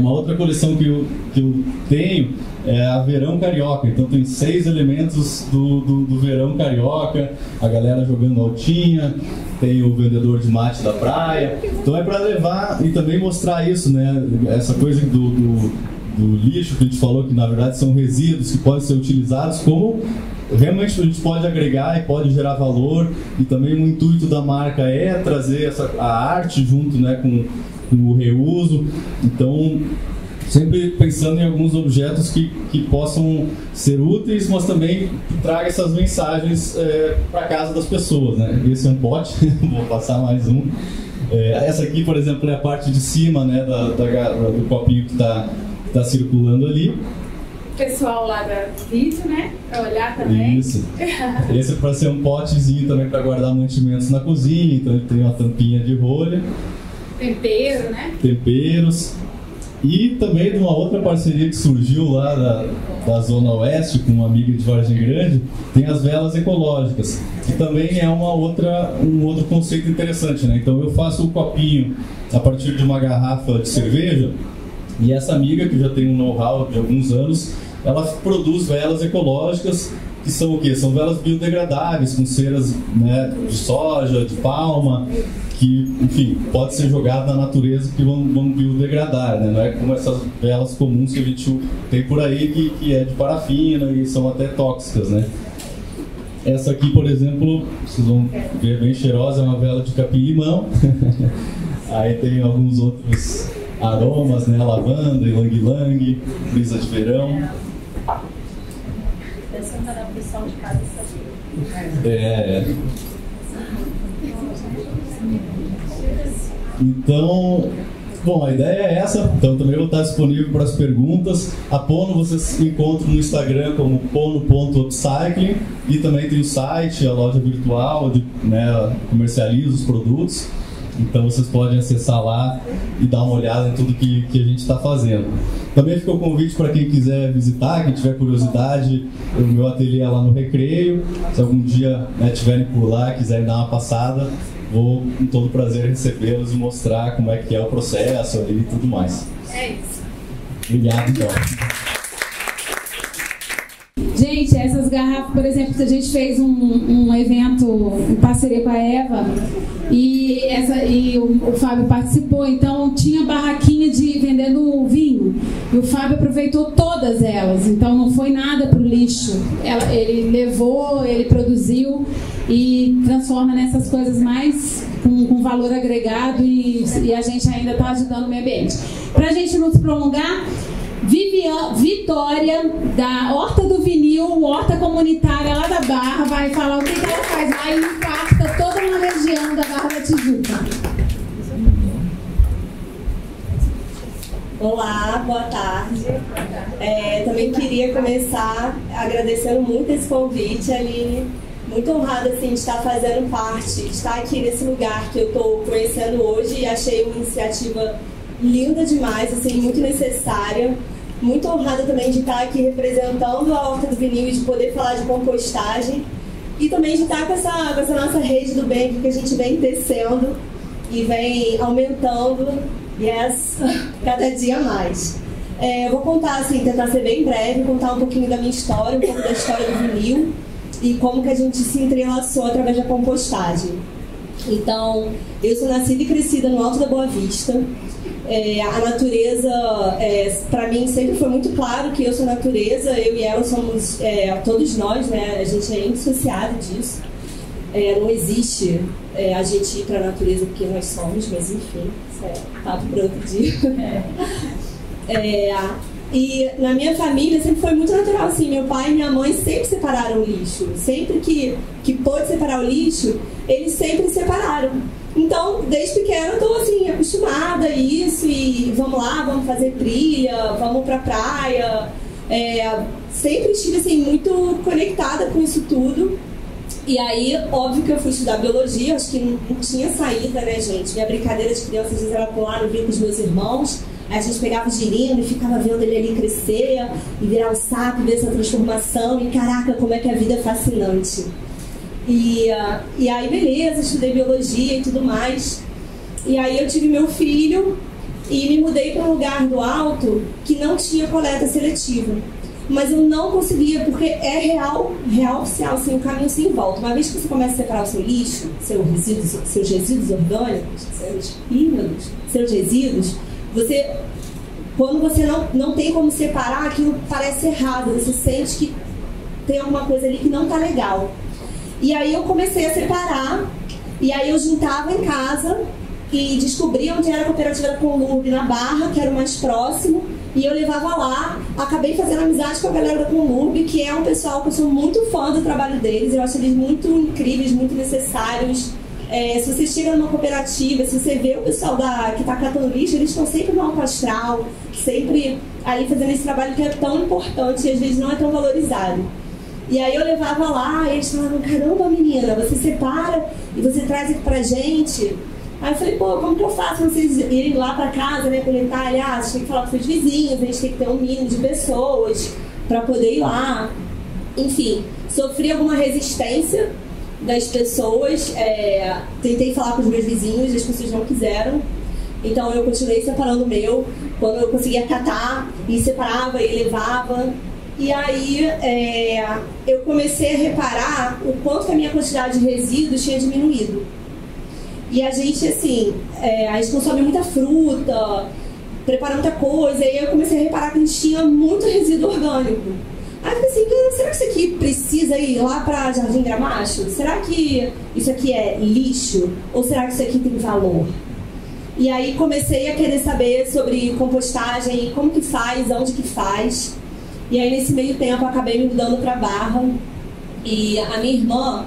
Uma outra coleção que eu tenho é a Verão Carioca. Então tem 6 elementos do Verão Carioca, a galera jogando altinha, tem o vendedor de mate da praia. Então é para levar e também mostrar isso, né? Essa coisa do lixo que a gente falou, que na verdade são resíduos que podem ser utilizados, como realmente a gente pode agregar e pode gerar valor. E também o intuito da marca é trazer a arte junto, né, com o reuso. Então sempre pensando em alguns objetos que possam ser úteis, mas também que tragam essas mensagens para casa das pessoas, né? Esse é um pote, vou passar mais um. Essa aqui, por exemplo, é a parte de cima, né, do copinho que está circulando ali. Pessoal lá do vídeo, né? Para olhar também. Isso. Esse é para ser um potezinho também para guardar mantimentos na cozinha. Então ele tem uma tampinha de rolha. Tempero, né? Temperos. E também de uma outra parceria que surgiu lá da Zona Oeste, com uma amiga de Vargem Grande, tem as velas ecológicas, que também é um outro conceito interessante, né? Então eu faço o copinho a partir de uma garrafa de cerveja, e essa amiga, que já tem um know-how de alguns anos, ela produz velas ecológicas, que são o quê? São velas biodegradáveis, com ceras, né, de soja, de palma, que, enfim, pode ser jogado na natureza, que vão biodegradar, né? Não é como essas velas comuns que a gente tem por aí, que é de parafina e são até tóxicas, né? Essa aqui, por exemplo, vocês vão ver bem cheirosa, é uma vela de capim-limão. Aí tem alguns outros aromas, né? Lavanda, ylang-ylang, brisa de verão. Essa é a pessoal de casa saber. É. Então, bom, a ideia é essa. Então também vou estar disponível para as perguntas. A Pono vocês encontram no Instagram como pono.upcycling, e também tem o site, a loja virtual, onde, né, comercializa os produtos. Então vocês podem acessar lá e dar uma olhada em tudo que a gente está fazendo. Também fica o convite para quem quiser visitar, quem tiver curiosidade, o meu ateliê é lá no Recreio. Se algum dia, né, tiverem por lá, quiserem dar uma passada, vou com todo prazer recebê-los e mostrar como é que é o processo ali e tudo mais. É isso. Obrigado, então. Gente, essas garrafas, por exemplo, a gente fez um evento em parceria com a Eva e o Fábio participou, então tinha barraquinha de vendendo vinho e o Fábio aproveitou todas elas, então não foi nada para o lixo. Ele levou, ele produziu e transforma nessas coisas mais com valor agregado e a gente ainda está ajudando o meio ambiente. Para a gente não se prolongar, Vitória, da Horta do Vinil, horta comunitária lá da Barra, vai falar o que ela faz lá e impacta toda uma região da Barra da Tijuca. Olá, boa tarde. Também queria começar agradecendo muito esse convite, Aline. Muito honrada assim, de estar fazendo parte, de estar aqui nesse lugar que eu estou conhecendo hoje e achei uma iniciativa linda demais, assim, muito necessária. Muito honrada também de estar aqui representando a Horta do Vinil e de poder falar de compostagem. E também de estar com essa nossa rede do bem aqui que a gente vem tecendo e vem aumentando, cada dia mais. Eu vou contar, assim, tentar ser bem breve, contar um pouquinho da minha história, um pouco da história do vinil e como que a gente se entrelaçou através da compostagem. Então, eu sou nascida e crescida no Alto da Boa Vista. A natureza, para mim, sempre foi muito claro que eu sou natureza, eu e ela somos, todos nós, né? A gente é indissociável disso. Não existe a gente ir para a natureza porque nós somos, mas enfim, isso é papo para outro dia. E na minha família sempre foi muito natural, assim, meu pai e minha mãe sempre separaram o lixo. Sempre que pôde separar o lixo, eles sempre separaram. Então, desde pequena eu tô, assim, acostumada a isso e vamos lá, vamos fazer trilha, vamos pra praia. Sempre estive, assim, muito conectada com isso tudo. E aí, óbvio que eu fui estudar biologia, acho que não tinha saída, né, gente? Minha brincadeira de criança, às vezes, era pular no rio com os meus irmãos. Aí a gente pegava o girino e ficava vendo ele ali crescer e virar o saco, ver essa transformação. E caraca, como é que a vida é fascinante. E aí, beleza, estudei biologia e tudo mais. E aí eu tive meu filho e me mudei para um lugar do alto que não tinha coleta seletiva. Mas eu não conseguia, porque é real oficial, assim, um caminho sem volta. Uma vez que você começa a separar o seu lixo, seus resíduos orgânicos, seus resíduos, quando você não tem como separar, aquilo parece errado. Você sente que tem alguma coisa ali que não tá legal. E aí eu comecei a separar, e aí eu juntava em casa e descobria onde era a cooperativa da Conlurb na Barra, que era o mais próximo, e eu levava lá. Acabei fazendo amizade com a galera da Conlurb, que é um pessoal que eu sou muito fã do trabalho deles, eu acho eles muito incríveis, muito necessários. Se você chega numa cooperativa, se você vê o pessoal que está catando lixo, eles estão sempre no alto astral, sempre ali fazendo esse trabalho que é tão importante e às vezes não é tão valorizado. E aí eu levava lá e eles falavam, caramba menina, você separa e você traz aqui pra gente. Aí eu falei, pô, como que eu faço pra vocês irem lá pra casa, né, coletar? Aliás, tem que falar com seus vizinhos, a gente tem que ter um mínimo de pessoas pra poder ir lá. Enfim, sofri alguma resistência das pessoas, tentei falar com os meus vizinhos, as pessoas não quiseram. Então eu continuei separando o meu, quando eu conseguia catar, e separava e levava. E aí eu comecei a reparar o quanto que a minha quantidade de resíduos tinha diminuído. E a gente, assim, a gente consome muita fruta, prepara muita coisa, e aí eu comecei a reparar que a gente tinha muito resíduo orgânico. Aí eu falei assim, será que isso aqui precisa ir lá para Jardim Gramacho? Será que isso aqui é lixo? Ou será que isso aqui tem valor? E aí comecei a querer saber sobre compostagem, como que faz, onde que faz. E aí nesse meio tempo eu acabei me mudando para Barra. E a minha irmã,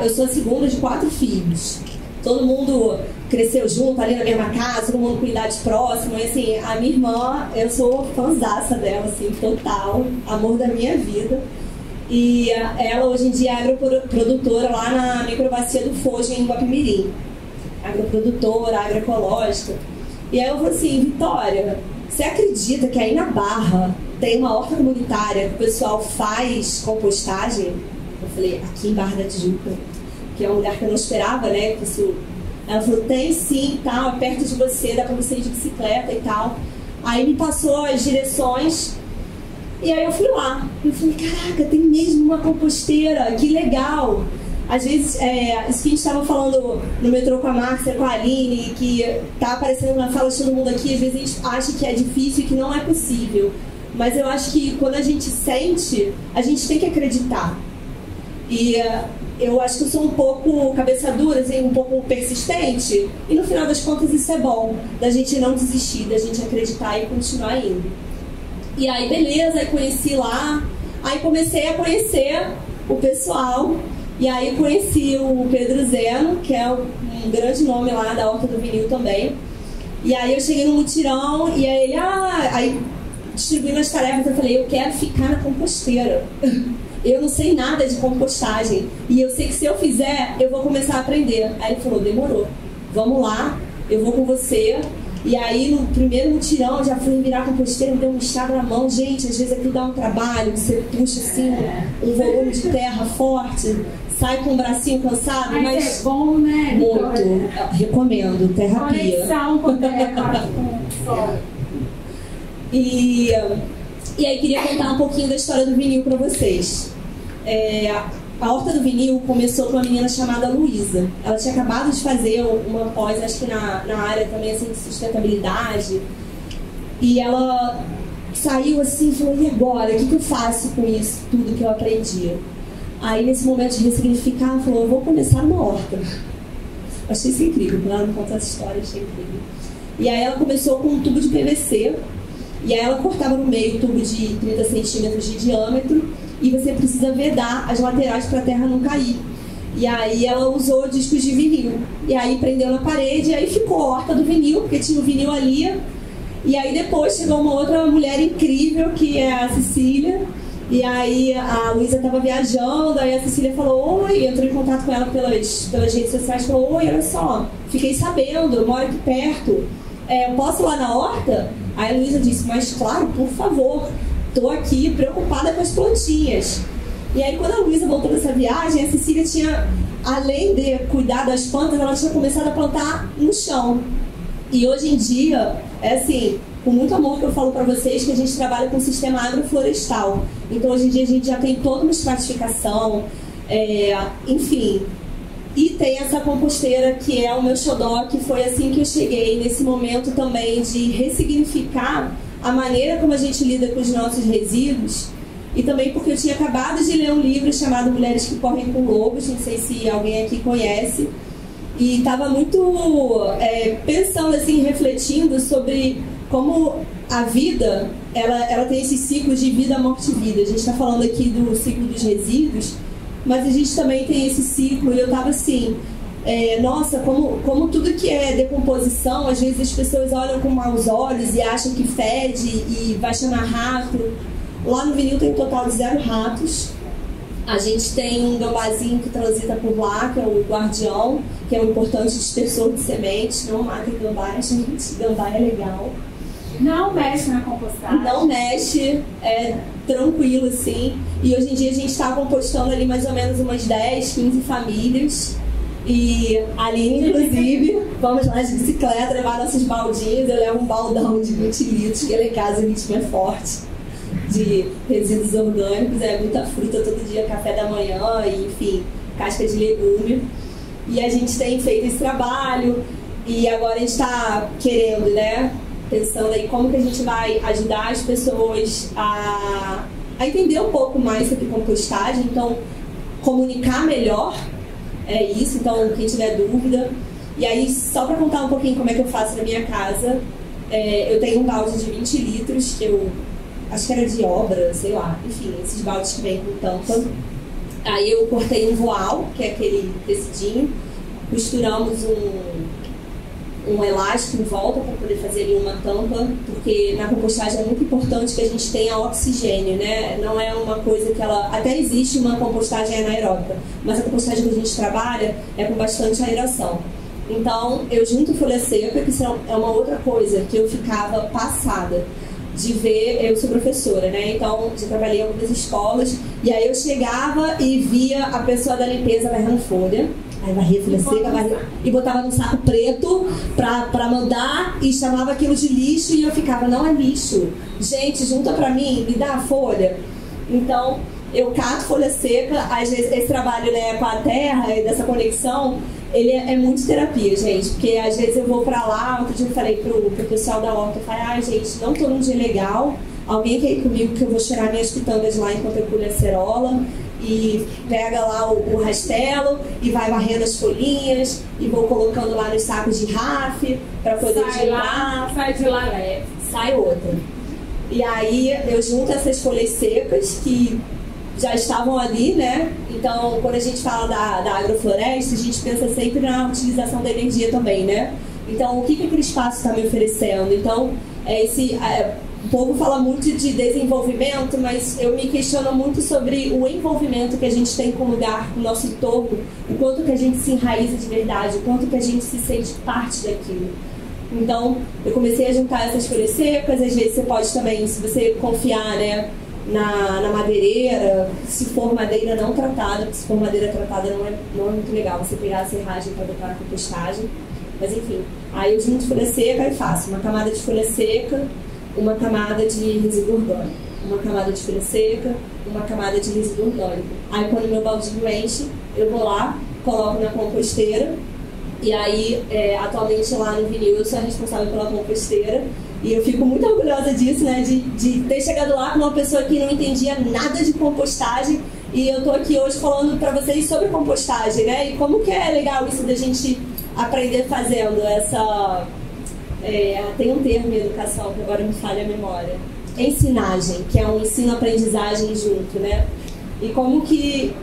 eu sou a segunda de 4 filhos. Todo mundo cresceu junto ali na mesma casa, todo mundo com idade próxima. E assim, a minha irmã, eu sou fãzaça dela, assim, total, amor da minha vida. E ela hoje em dia é agroprodutora lá na microbacia do Fojo, em Guapimirim. Agroprodutora, agroecológica. E aí eu falei assim, Vitória, você acredita que aí na Barra tem uma horta comunitária que o pessoal faz compostagem? Eu falei, aqui em Barra da Tijuca, que é um lugar que eu não esperava, né? Que isso... Ela falou, tem sim, tal, é perto de você, dá pra você ir de bicicleta e tal. Aí me passou as direções e aí eu fui lá. Eu falei, caraca, tem mesmo uma composteira, que legal. Às vezes, isso que a gente estava falando no metrô com a Márcia, com a Aline, que tá aparecendo na fala de todo mundo aqui, às vezes a gente acha que é difícil e que não é possível. Mas eu acho que quando a gente sente, a gente tem que acreditar. E eu acho que eu sou um pouco cabeça dura, assim, um pouco persistente. E no final das contas isso é bom, da gente não desistir, da gente acreditar e continuar indo. E aí beleza, aí conheci lá, aí comecei a conhecer o pessoal. E aí conheci o Pedro Zeno, que é um grande nome lá da Horta do Vinil também. E aí eu cheguei no mutirão e aí ele, aí distribuindo as tarefas, eu falei, eu quero ficar na composteira. Eu não sei nada de compostagem. E eu sei que se eu fizer, eu vou começar a aprender. Aí ele falou, demorou. Vamos lá, eu vou com você. E aí no primeiro mutirão, já fui virar composteira, me deu um estrago na mão. Gente, às vezes aquilo dá um trabalho, você puxa assim, um volume de terra forte, sai com o bracinho cansado, mas é bom, né? Muito. Recomendo, terapia. Conexão com terra, com sol. E aí queria contar um pouquinho da história do vinil para vocês. A Horta do Vinil começou com uma menina chamada Luísa. Ela tinha acabado de fazer uma pós, acho que na área também assim, de sustentabilidade. E ela saiu assim e falou, e agora? O que eu faço com isso, tudo que eu aprendi? Aí nesse momento de ressignificar, ela falou, eu vou começar numa horta. Achei isso incrível, quando ela me contou essa história, achei incrível. E aí ela começou com um tubo de PVC, e aí ela cortava no meio o tubo de 30 centímetros de diâmetro, e você precisa vedar as laterais para a terra não cair. E aí ela usou discos de vinil. E aí prendeu na parede, e aí ficou a horta do vinil, porque tinha o vinil ali. E aí depois chegou uma outra mulher incrível, que é a Cecília. E aí a Luísa estava viajando, aí a Cecília falou, oi, entrou em contato com ela pelas redes sociais, falou, oi, olha só, fiquei sabendo, eu moro aqui perto, eu posso ir lá na horta? Aí a Luísa disse, mas claro, por favor. Estou aqui preocupada com as plantinhas. E aí quando a Luísa voltou dessa viagem, a Cecília tinha, além de cuidar das plantas, ela tinha começado a plantar no chão. E hoje em dia, é assim, com muito amor que eu falo para vocês, que a gente trabalha com o sistema agroflorestal. Então hoje em dia a gente já tem toda uma estratificação, enfim. E tem essa composteira que é o meu xodó, que foi assim que eu cheguei nesse momento também de ressignificar a maneira como a gente lida com os nossos resíduos, e também porque eu tinha acabado de ler um livro chamado Mulheres que Correm com Lobos, não sei se alguém aqui conhece, e estava muito pensando assim, refletindo sobre como a vida, ela tem esses ciclos de vida, morte e vida. A gente está falando aqui do ciclo dos resíduos, mas a gente também tem esse ciclo, e eu estava assim, nossa, como tudo que é decomposição, às vezes as pessoas olham com maus olhos e acham que fede e vai chamar rato. Lá no vinil tem um total de 0 ratos. A gente tem um gambazinho que transita por lá, que é o guardião, que é um importante dispersor de sementes. Não matem gambá, gente, gambá é legal. Não mexe na compostagem. Não mexe, é tranquilo assim. E hoje em dia a gente está compostando ali mais ou menos umas 10, 15 famílias. E ali, inclusive, vamos lá de bicicleta, levar nossos baldinhos. Eu levo um baldão de 20 litros, que lá em casa o ritmo é forte, de resíduos orgânicos. É muita fruta todo dia, café da manhã, e, enfim, casca de legume. E a gente tem feito esse trabalho, e agora a gente está querendo, né, pensando aí como que a gente vai ajudar as pessoas a a entender um pouco mais sobre compostagem, então comunicar melhor isso, então quem tiver dúvida. E aí, só para contar um pouquinho como é que eu faço na minha casa, eu tenho um balde de 20 litros, que eu acho que era de obra, sei lá, enfim, esses baldes que vêm com tampa. Aí eu cortei um voal, que é aquele tecidinho, costuramos um elástico em volta para poder fazer ali uma tampa, porque na compostagem é muito importante que a gente tenha oxigênio, né? Não é uma coisa que ela... Até existe uma compostagem anaeróbica, mas a compostagem que a gente trabalha é com bastante aeração. Então, eu junto folha seca, que é uma outra coisa que eu ficava passada de ver. Eu sou professora, né? Então, já trabalhei em algumas escolas, e aí eu chegava e via a pessoa da limpeza varrendo folha. Aí varria folha seca, e botava num saco preto pra mandar, e chamava aquilo de lixo, e eu ficava, não é lixo. Gente, junta pra mim, me dá a folha. Então, eu cato folha seca, às vezes esse trabalho, né, com a terra e dessa conexão, ele é muito terapia, gente, porque às vezes eu vou pra lá. Outro dia eu falei pro pessoal da horta, eu falei, gente, não tô num dia legal, alguém quer ir comigo que eu vou cheirar minhas pitangas lá enquanto eu colho a acerola, e pega lá o rastelo e vai varrendo as folhinhas e vou colocando lá nos sacos de RAF para poder tirar. Sai de lá leve. Sai outra. E aí eu junto essas folhas secas que já estavam ali, né? Então, quando a gente fala da agrofloresta, a gente pensa sempre na utilização da energia também, né? Então, o que aquele espaço está me oferecendo? Então, o povo fala muito de desenvolvimento, mas eu me questiono muito sobre o envolvimento que a gente tem com o lugar, com o nosso entorno, o quanto que a gente se enraiza de verdade, o quanto que a gente se sente parte daquilo. Então, eu comecei a juntar essas folhas secas. Às vezes você pode também, se você confiar, né, na madeireira, se for madeira não tratada, porque se for madeira tratada não é muito legal você pegar a serragem para botar na compostagem. Mas enfim, aí eu junto folha seca e faço uma camada de folha seca, uma camada de resíduo orgânico, uma camada de folha seca, uma camada de resíduo orgânico. Aí quando meu baldinho enche, eu vou lá, coloco na composteira. E aí, atualmente lá no Vinil, eu sou a responsável pela composteira. E eu fico muito orgulhosa disso, né? De ter chegado lá com uma pessoa que não entendia nada de compostagem. E eu tô aqui hoje falando para vocês sobre compostagem, né? E como que é legal isso da gente aprender fazendo essa... tem um termo em educação que agora me falha a memória. Ensinagem, que é um ensino-aprendizagem junto, né? E como que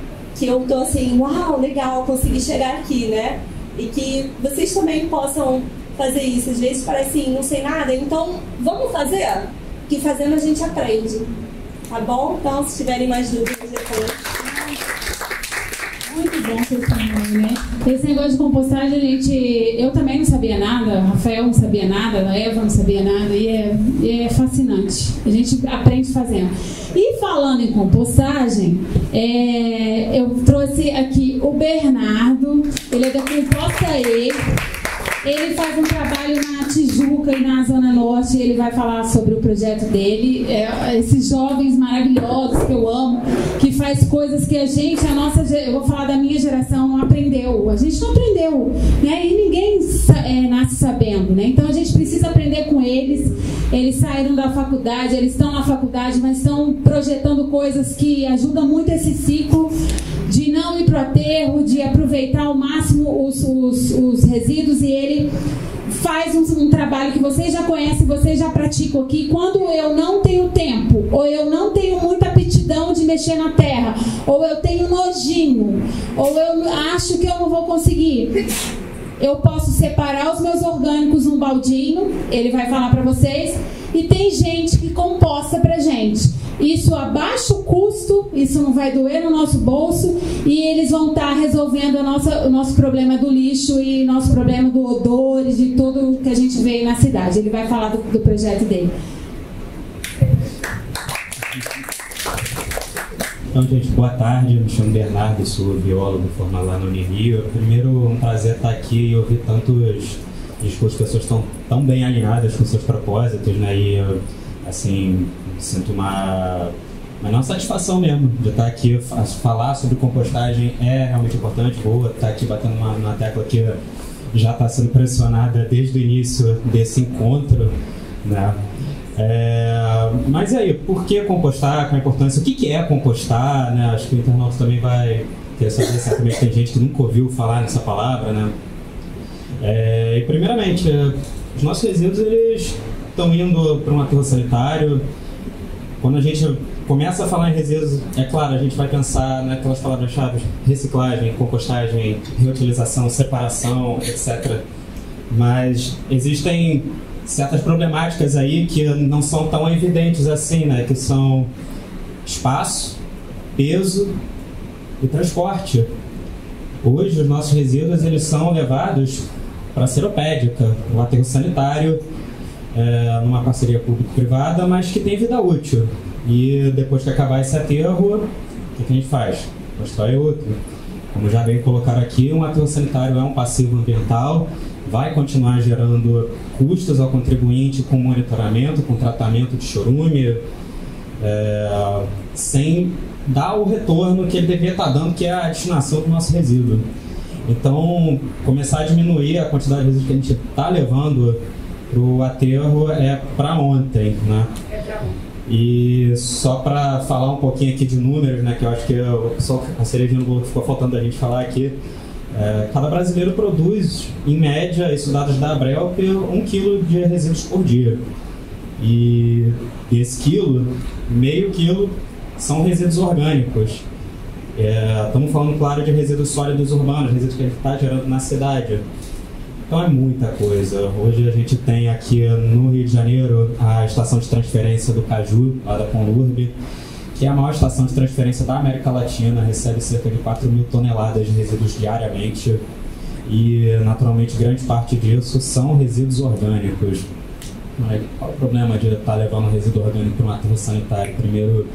eu tô assim, uau, legal, consegui chegar aqui, né? E que vocês também possam fazer isso. Às vezes parece assim, não sei nada, então vamos fazer? Que fazendo a gente aprende, tá bom? Então, se tiverem mais dúvidas depois. Muito bom vocês também, né? Esse negócio de compostagem, eu também não sabia nada, Rafael não sabia nada, a Eva não sabia nada, e é fascinante. A gente aprende fazendo. E falando em compostagem, eu trouxe aqui o Bernardo, ele é da Composta E. Ele faz um trabalho na Tijuca e na Zona Norte. Ele vai falar sobre o projeto dele. Esses jovens maravilhosos que eu amo, que faz coisas que eu vou falar da minha geração, não aprendeu. A gente não aprendeu, né? E ninguém nasce sabendo, né? Então a gente precisa aprender com eles. Eles saíram da faculdade, eles estão na faculdade, mas estão projetando coisas que ajudam muito esse ciclo de não ir para o aterro, de aproveitar ao máximo os resíduos. E ele faz um trabalho que vocês já conhecem, vocês já praticam aqui. Quando eu não tenho tempo, ou eu não tenho muita aptidão de mexer na terra, ou eu tenho nojinho, ou eu acho que eu não vou conseguir, eu posso separar os meus orgânicos num baldinho, ele vai falar para vocês, e tem gente que composta pra gente. Isso a baixo custo, isso não vai doer no nosso bolso, e eles vão estar resolvendo o nosso problema do lixo e nosso problema do odor e de tudo que a gente vê na cidade. Ele vai falar do projeto dele. Então, gente, boa tarde. Eu me chamo Bernardo, sou biólogo formado lá no Unirio. Primeiro, um prazer estar aqui e ouvir tantos discursos, pessoas estão tão bem alinhadas com seus propósitos, né? E eu, assim, sinto uma satisfação mesmo de estar aqui. Falar sobre compostagem é realmente importante. Vou estar aqui batendo uma tecla que já está sendo pressionada desde o início desse encontro, né? Mas e aí, por que compostar? Qual a importância? O que é compostar? Né? Acho que o internauta também vai querer saber, certamente tem gente que nunca ouviu falar nessa palavra, né? E primeiramente, os nossos resíduos eles estão indo para um aterro sanitário. Quando a gente começa a falar em resíduos, é claro, a gente vai pensar naquelas palavras-chave: reciclagem, compostagem, reutilização, separação, etc. Mas existem certas problemáticas aí que não são tão evidentes assim, né? Que são espaço, peso e transporte. Hoje, os nossos resíduos eles são levados para a Seropédica, um aterro sanitário, numa parceria público-privada, mas que tem vida útil. E depois que acabar esse aterro, o que a gente faz? Constrói outro. Como já bem colocaram aqui, um aterro sanitário é um passivo ambiental, vai continuar gerando custos ao contribuinte com monitoramento, com tratamento de chorume, sem dar o retorno que ele deveria estar dando, que é a destinação do nosso resíduo. Então, começar a diminuir a quantidade de resíduos que a gente está levando para o aterro é para ontem, né? E só para falar um pouquinho aqui de números, né, que eu acho que a cerejinha no bolo ficou faltando a gente falar aqui. Cada brasileiro produz, em média, isso dados da Abrelp, 1 kg de resíduos por dia. E esse quilo, meio quilo, são resíduos orgânicos. Estamos falando, claro, de resíduos sólidos urbanos, resíduos que a gente está gerando na cidade. Então é muita coisa. Hoje a gente tem aqui no Rio de Janeiro a estação de transferência do Caju, lá da Conlurb, que é a maior estação de transferência da América Latina, recebe cerca de 4.000 toneladas de resíduos diariamente e, naturalmente, grande parte disso são resíduos orgânicos. Mas qual é o problema de estar levando resíduo orgânico para um aterro sanitário? Primeiro,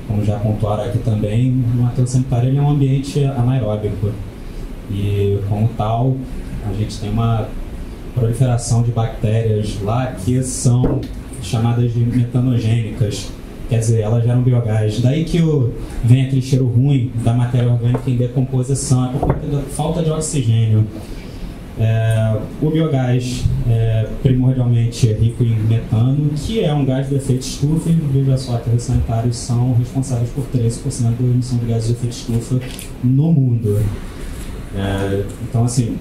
como já pontuaram aqui também, um aterro sanitário ele é um ambiente anaeróbico e, como tal, a gente tem uma proliferação de bactérias lá que são chamadas de metanogênicas. Quer dizer, elas geram biogás. Daí que vem aquele cheiro ruim da matéria orgânica em decomposição, é por conta da falta de oxigênio. O biogás é primordialmente rico em metano, que é um gás do efeito estufa, e veja só, aterros sanitários são responsáveis por 13% da emissão de gases de efeito estufa no mundo. Então, assim,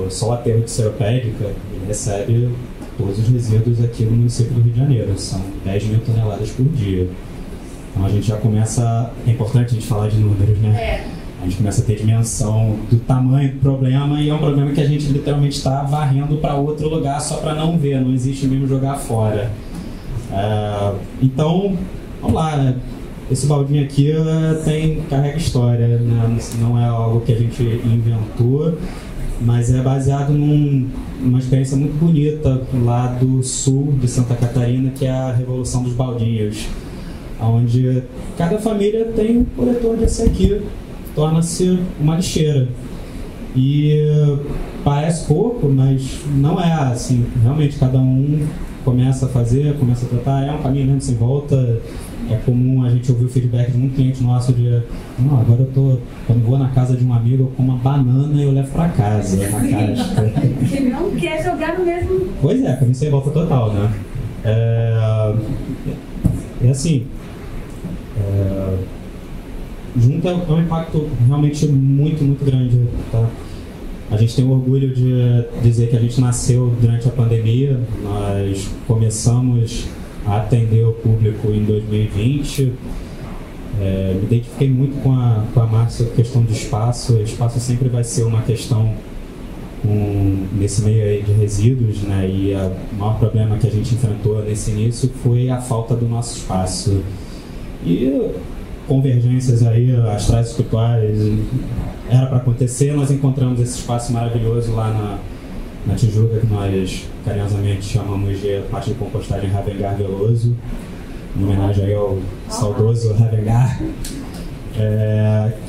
só o aterro de Seropédica recebe todos os resíduos aqui no município do Rio de Janeiro. São 10.000 toneladas por dia. Então a gente já começa... É importante a gente falar de números, né? A gente começa a ter dimensão do tamanho do problema, e é um problema que a gente literalmente está varrendo para outro lugar só para não ver, não existe mesmo jogar fora. Então, vamos lá, né? Esse baldinho aqui carrega história, né? Não é algo que a gente inventou, mas é baseado numa experiência muito bonita lá do sul de Santa Catarina, que é a Revolução dos Baldinhos, onde cada família tem um coletor desse aqui, torna-se uma lixeira. E parece pouco, mas não é assim. Realmente, cada um começa a fazer, começa a tratar, é um caminho mesmo sem volta. É comum a gente ouvir o feedback de muito cliente nosso de agora quando vou na casa de um amigo, eu como uma banana e eu levo pra casa, na caixa. Que não quer jogar no mesmo... Pois é, caminho sem volta total, né? Assim, junto é um impacto realmente muito, muito grande, tá? A gente tem o orgulho de dizer que a gente nasceu durante a pandemia. Nós começamos a atender o público em 2020. Me identifiquei muito com a Márcia, questão de espaço. O espaço sempre vai ser uma questão nesse meio aí de resíduos, né? E o maior problema que a gente enfrentou nesse início foi a falta do nosso espaço. E convergências aí astrais espirituais era para acontecer. Nós encontramos esse espaço maravilhoso lá na Tijuca, que nós carinhosamente chamamos de parte de compostagem Ravengar Veloso, em homenagem aí ao saudoso Ravengar,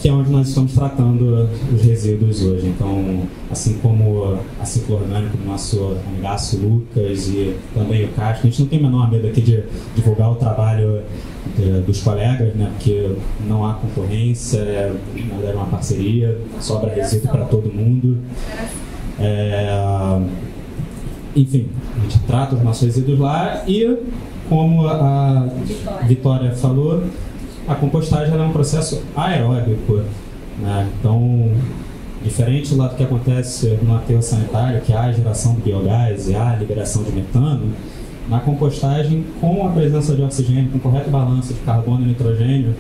que é onde nós estamos tratando os resíduos hoje. Então, assim como a Ciclo Orgânico do nosso amigaço Lucas e também o Cássio, a gente não tem o menor medo aqui de divulgar o trabalho dos colegas, né? Porque não há concorrência, é uma parceria, sobra resíduo para todo mundo. Enfim, a gente trata os nossos resíduos lá e, como a Vitória falou, a compostagem ela é um processo aeróbico, né? Então, diferente lá do que acontece no aterro sanitário, que há a geração de biogás e há a liberação de metano, na compostagem, com a presença de oxigênio, com o correto balanço de carbono e nitrogênio,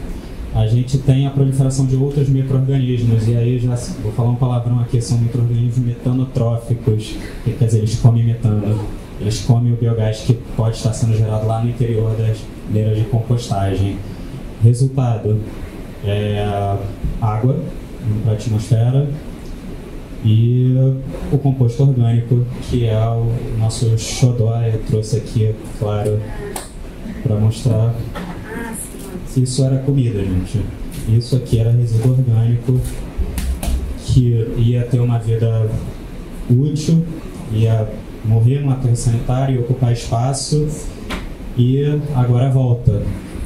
a gente tem a proliferação de outros micro-organismos, e aí já vou falar um palavrão aqui, são micro-organismos metanotróficos, que quer dizer, eles comem metano, eles comem o biogás que pode estar sendo gerado lá no interior das leiras de compostagem. Resultado é água para a atmosfera e o composto orgânico, que é o nosso xodó. Eu trouxe aqui, claro, para mostrar. Isso era comida, gente. Isso aqui era resíduo orgânico que ia ter uma vida útil, ia morrer no aterro sanitário e ocupar espaço, e agora volta.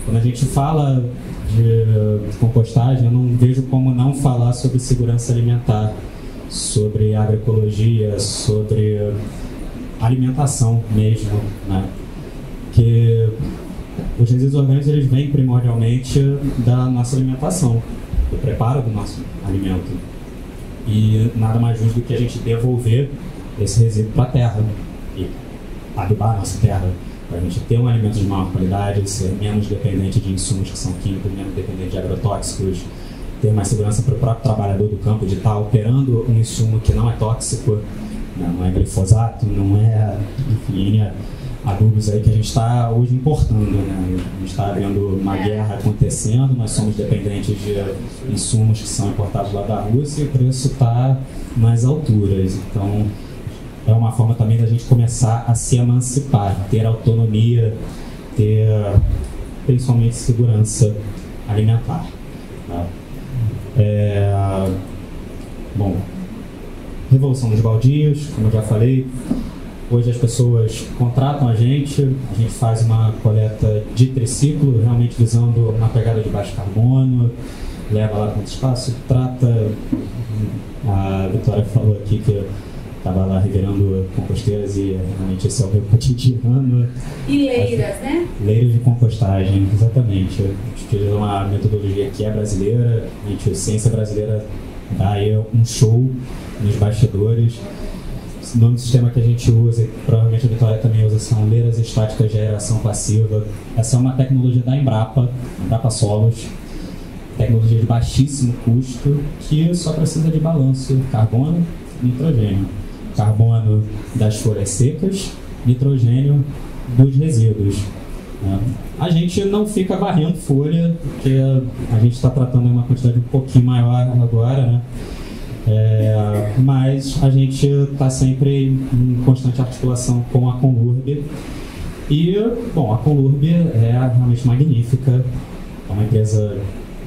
Quando a gente fala de compostagem, eu não vejo como não falar sobre segurança alimentar, sobre agroecologia, sobre alimentação mesmo, né? Que os resíduos orgânicos eles vêm primordialmente da nossa alimentação, do preparo do nosso alimento. E nada mais justo do que a gente devolver esse resíduo para a terra e adubar a nossa terra, para a gente ter um alimento de maior qualidade, ser menos dependente de insumos que são químicos, menos dependente de agrotóxicos, ter mais segurança para o próprio trabalhador do campo de estar operando um insumo que não é tóxico, não é glifosato, não é, enfim, adubos aí que a gente está hoje importando, né? A gente está vendo uma guerra acontecendo, nós somos dependentes de insumos que são importados lá da Rússia e o preço está nas alturas. Então, é uma forma também da gente começar a se emancipar, ter autonomia, ter principalmente segurança alimentar. Tá? Bom, revolução dos baldios, como eu já falei. Hoje as pessoas contratam a gente faz uma coleta de triciclo, realmente visando uma pegada de baixo carbono, leva lá para o espaço, trata. A Vitória falou aqui que estava lá revirando composteiras e realmente esse é o meu cotidiano. E leiras, né? Leiras de compostagem, exatamente. A gente utiliza uma metodologia que é brasileira, a ciência brasileira dá aí um show nos bastidores. O nome do sistema que a gente usa, e provavelmente a Vitória também usa, são leiras estáticas de aeração passiva. Essa é uma tecnologia da Embrapa Solos, tecnologia de baixíssimo custo, que só precisa de balanço carbono e nitrogênio. Carbono das folhas secas, nitrogênio dos resíduos. A gente não fica varrendo folha, porque a gente está tratando uma quantidade um pouquinho maior agora, né? Mas a gente está sempre em constante articulação com a Conlurb. E, bom, a Conlurb é realmente magnífica, é uma empresa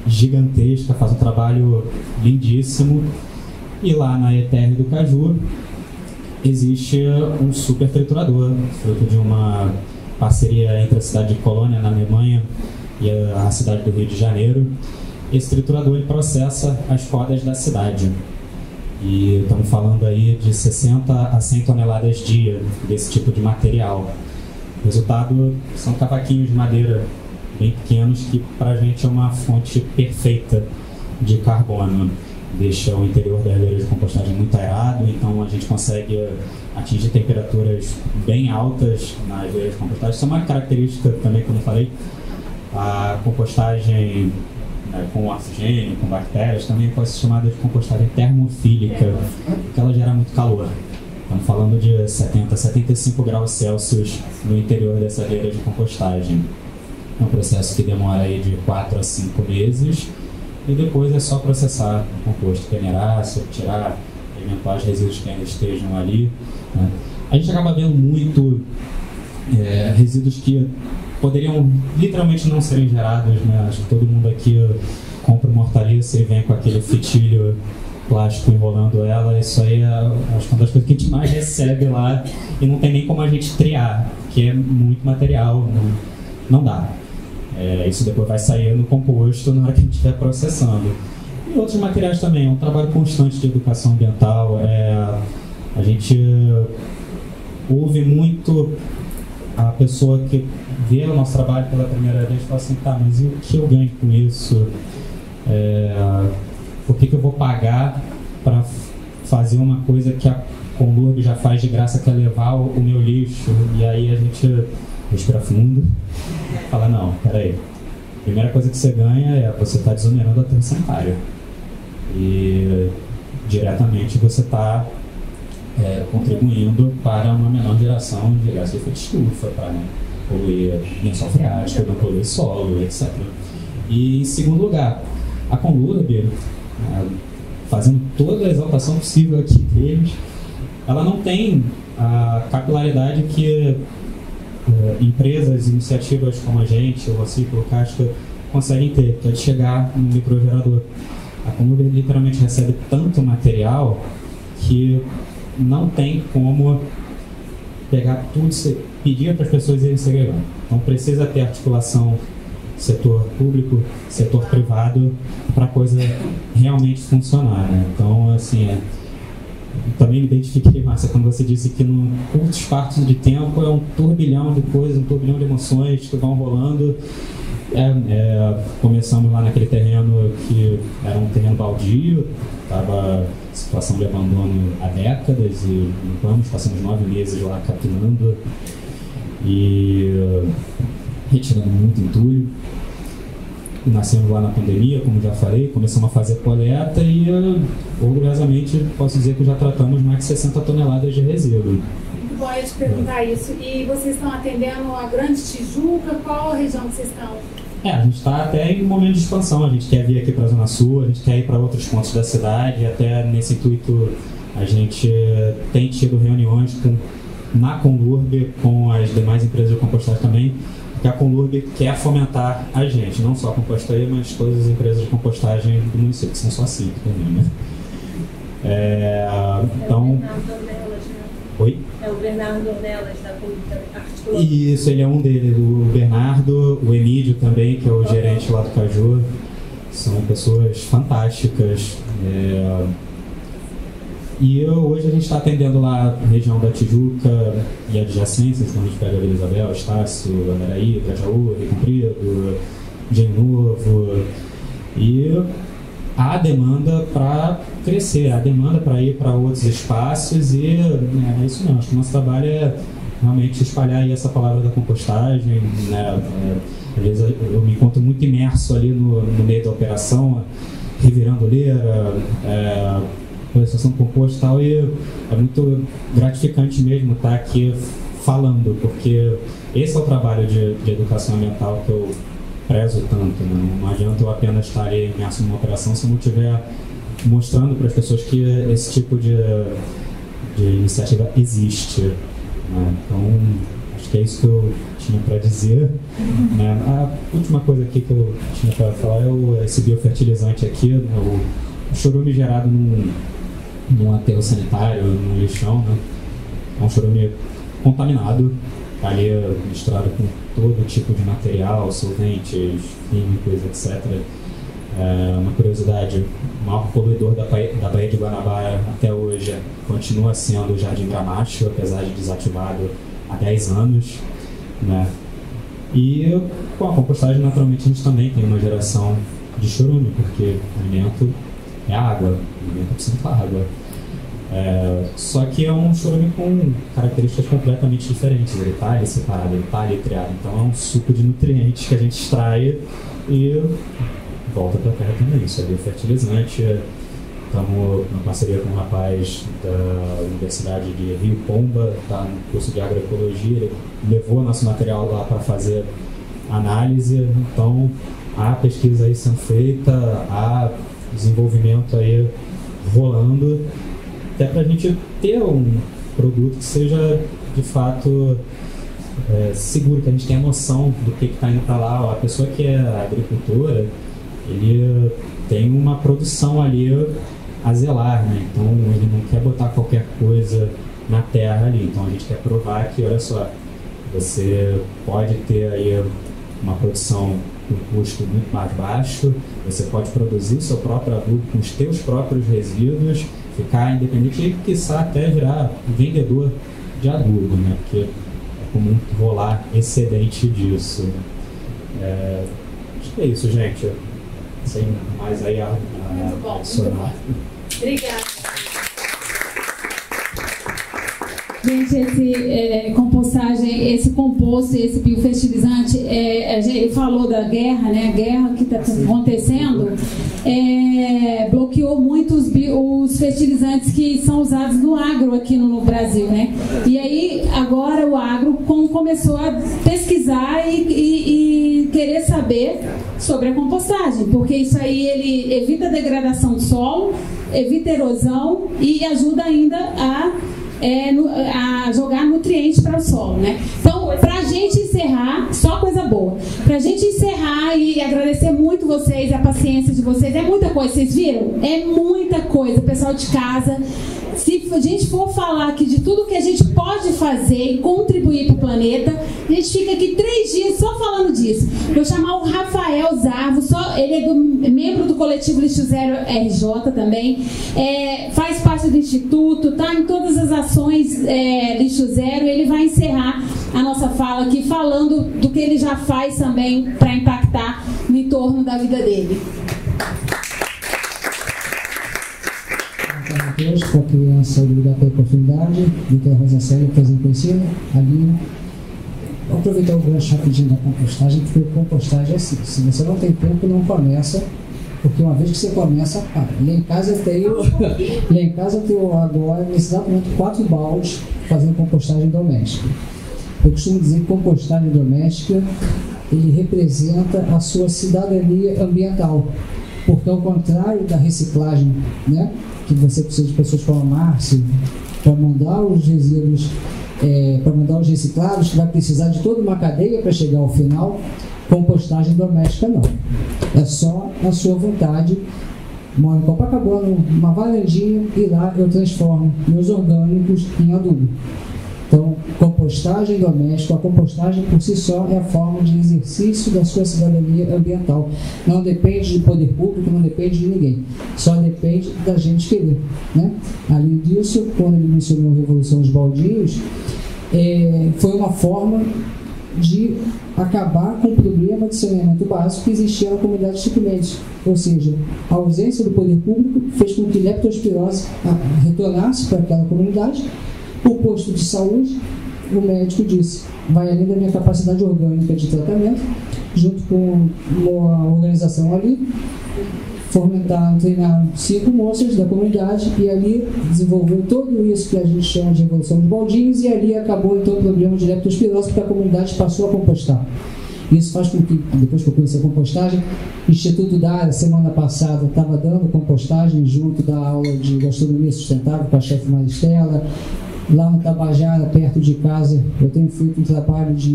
gigantesca, faz um trabalho lindíssimo. E lá na ETR do Caju existe um super triturador, fruto de uma parceria entre a cidade de Colônia, na Alemanha, e a cidade do Rio de Janeiro. Esse triturador ele processa as podas da cidade. E estamos falando aí de 60 a 100 toneladas dia desse tipo de material. O resultado são cavaquinhos de madeira bem pequenos que para a gente é uma fonte perfeita de carbono. Deixa o interior das leiras de compostagem muito aerado, então a gente consegue atingir temperaturas bem altas nas leiras de compostagem. Isso é uma característica também, como eu falei, a compostagem com oxigênio, com bactérias, também pode ser chamada de compostagem termofílica, porque ela gera muito calor. Estamos falando de 70 a 75 graus Celsius no interior dessa leira de compostagem. É um processo que demora aí de 4 a 5 meses e depois é só processar o composto, peneirar, tirar, alimentar os resíduos que ainda estejam ali, né? A gente acaba vendo muito resíduos que poderiam literalmente não serem gerados, né? Acho que todo mundo aqui compra uma hortaliça e vem com aquele fitilho plástico enrolando ela. Isso aí acho que é uma das coisas que a gente mais recebe lá e não tem nem como a gente triar, porque é muito material, não dá. Isso depois vai sair no composto na hora que a gente estiver processando. E outros materiais também, é um trabalho constante de educação ambiental. A gente ouve muito a pessoa que vê o nosso trabalho pela primeira vez e fala assim, tá, mas e o que eu ganho com isso? Por que eu vou pagar para fazer uma coisa que a Conlurb já faz de graça, que é levar o meu lixo? E aí a gente respira fundo e fala, não, peraí, a primeira coisa que você ganha é você está desonerando a aterro sanitário. E diretamente você está contribuindo para uma menor geração de gás de efeito estufa, para não poluir lençol freático, não poluir solo, etc. E em segundo lugar, a Conlurb, fazendo toda a exaltação possível aqui deles, ela não tem a capilaridade que empresas, iniciativas como a gente, o Ciclo, o Casca, conseguem ter, que é de chegar no microgerador. A Conlurb literalmente recebe tanto material que não tem como pegar tudo, pedir para as pessoas irem segregando. Então precisa ter articulação setor público, setor privado, para a coisa realmente funcionar, né? Então, assim, também me identifiquei, Márcia, quando você disse que num curto espaço de tempo é um turbilhão de coisas, um turbilhão de emoções que vão rolando. Começamos lá naquele terreno que era um terreno baldio, estava em situação de abandono há décadas, e limpamos, passamos 9 meses lá capinando e retirando muito entulho. Nascemos lá na pandemia, como já falei, começamos a fazer coleta e orgulhosamente posso dizer que já tratamos mais de 60 toneladas de resíduo. Muito bom eu te perguntar isso. E vocês estão atendendo a Grande Tijuca? Qual a região que vocês estão? A gente está até em momento de expansão. A gente quer vir aqui para a Zona Sul, a gente quer ir para outros pontos da cidade. Até nesse intuito a gente tem tido reuniões na Conlurb, com as demais empresas de compostagem também, porque a Conlurb quer fomentar a gente, não só a Compostaria, mas todas as empresas de compostagem do município, que são só 5 também, né? Então... Oi? É o Bernardo Ornelas, da Articulação. Isso, ele é um deles, o Bernardo, o Emílio também, que é o gerente lá do Caju. São pessoas fantásticas. E hoje a gente está atendendo lá a região da Tijuca e adjacências, então a gente pega a Vila Isabel, Estácio, Andaraí, Grajaú, Rio Comprido, Engenho Novo. E há demanda para crescer, há demanda para ir para outros espaços e é isso mesmo. Acho que o nosso trabalho é realmente espalhar aí essa palavra da compostagem, né? Às vezes eu me encontro muito imerso ali no meio da operação, revirando oleira, processação de composto e tal, e é muito gratificante mesmo estar aqui falando, porque esse é o trabalho de educação ambiental que eu prezo tanto, né? Não adianta eu apenas estar ali imerso numa operação se eu não estiver mostrando para as pessoas que esse tipo de iniciativa existe, né? Então, acho que é isso que eu tinha para dizer, né? A última coisa aqui que eu tinha para falar é esse biofertilizante aqui, né? O chorume gerado num aterro sanitário, num lixão, né? É um chorume contaminado, ali misturado com todo tipo de material, solventes, químicos, etc. Uma curiosidade, o maior poluidor da Baía de Guanabara até hoje continua sendo o Jardim Gramacho, apesar de desativado há 10 anos, né? E com a compostagem, naturalmente, a gente também tem uma geração de chorume, porque alimento é água, alimento precisa de água. Só que é um chorume com características completamente diferentes. Ele está ali separado, ele está ali triado. Então é um suco de nutrientes que a gente extrai e volta para a terra também. Isso é biofertilizante. Estamos em parceria com um rapaz da Universidade de Rio Pomba, está no curso de agroecologia. Ele levou nosso material lá para fazer análise. Então há pesquisa aí sendo feita, há desenvolvimento aí rolando, até para a gente ter um produto que seja de fato seguro, que a gente tenha noção do que está indo para lá. A pessoa que é agricultora, ele tem uma produção ali a zelar, né? Então ele não quer botar qualquer coisa na terra ali. Então a gente quer provar que, olha só, você pode ter aí uma produção com custo muito mais baixo, você pode produzir o seu próprio adubo com os seus próprios resíduos, ficar independente e, quiçá, até virar vendedor de adubo, né? Porque é comum rolar excedente disso. Acho que é isso, gente. Sem mais aí a adicionar. Obrigada. Gente, esse compostagem, esse composto, esse biofertilizante, a gente falou da guerra, né? A guerra que está acontecendo bloqueou muito os fertilizantes que são usados no agro aqui no Brasil, né? E aí, agora o agro começou a pesquisar e querer saber sobre a compostagem, porque isso aí ele evita a degradação do solo, evita erosão e ajuda ainda a jogar nutrientes para o solo, né? Então, pra gente encerrar, só coisa boa. Pra gente encerrar e agradecer muito vocês, a paciência de vocês, é muita coisa, vocês viram? É muita coisa, pessoal de casa. Se a gente for falar aqui de tudo que a gente pode fazer e contribuir para o planeta, a gente fica aqui 3 dias só falando disso. Vou chamar o Rafael Zarvo, ele é membro do coletivo Lixo Zero RJ também, faz parte do Instituto, está em todas as ações Lixo Zero. Ele vai encerrar a nossa fala aqui falando do que ele já faz também para impactar no entorno da vida dele. Deus, para a criança, obrigado pela oportunidade, do que a Rosa Célia apresentou ensino, ali. Vou aproveitar o gancho rapidinho da compostagem, porque compostagem é assim, se você não tem tempo, não começa, porque uma vez que você começa, para. Lá em casa eu tenho agora, nesse exato momento, 4 baldes fazendo compostagem doméstica. Eu costumo dizer que compostagem doméstica, ele representa a sua cidadania ambiental, porque ao contrário da reciclagem, né, que você precisa de pessoas como a Márcia para mandar os resíduos, para mandar os reciclados, que vai precisar de toda uma cadeia para chegar ao final. Compostagem doméstica não, é só a sua vontade. Moro em Copacabana, uma varandinha, e lá eu transformo meus orgânicos em adubo. Então, compostagem doméstica, a compostagem por si só é a forma de exercício da sua cidadania ambiental. Não depende de poder público, não depende de ninguém. Só depende da gente querer, né? Além disso, quando ele mencionou a Revolução dos Baldinhos, foi uma forma de acabar com o problema de saneamento básico que existia na comunidade de Chico Mendes. Ou seja, a ausência do poder público fez com que leptospirose retornasse para aquela comunidade. O posto de saúde, o médico disse, vai além da minha capacidade orgânica de tratamento, junto com uma organização ali, treinaram 5 moças da comunidade e ali desenvolveu tudo isso que a gente chama de Revolução dos Baldinhos, e ali acabou então o problema de leptospirose, porque a comunidade passou a compostar. Isso faz com que, depois que eu conheci a compostagem, o Instituto da Área, semana passada, estava dando compostagem junto da aula de gastronomia sustentável com a chefe Maristela. Lá no Tabajara, perto de casa, eu tenho feito um trabalho de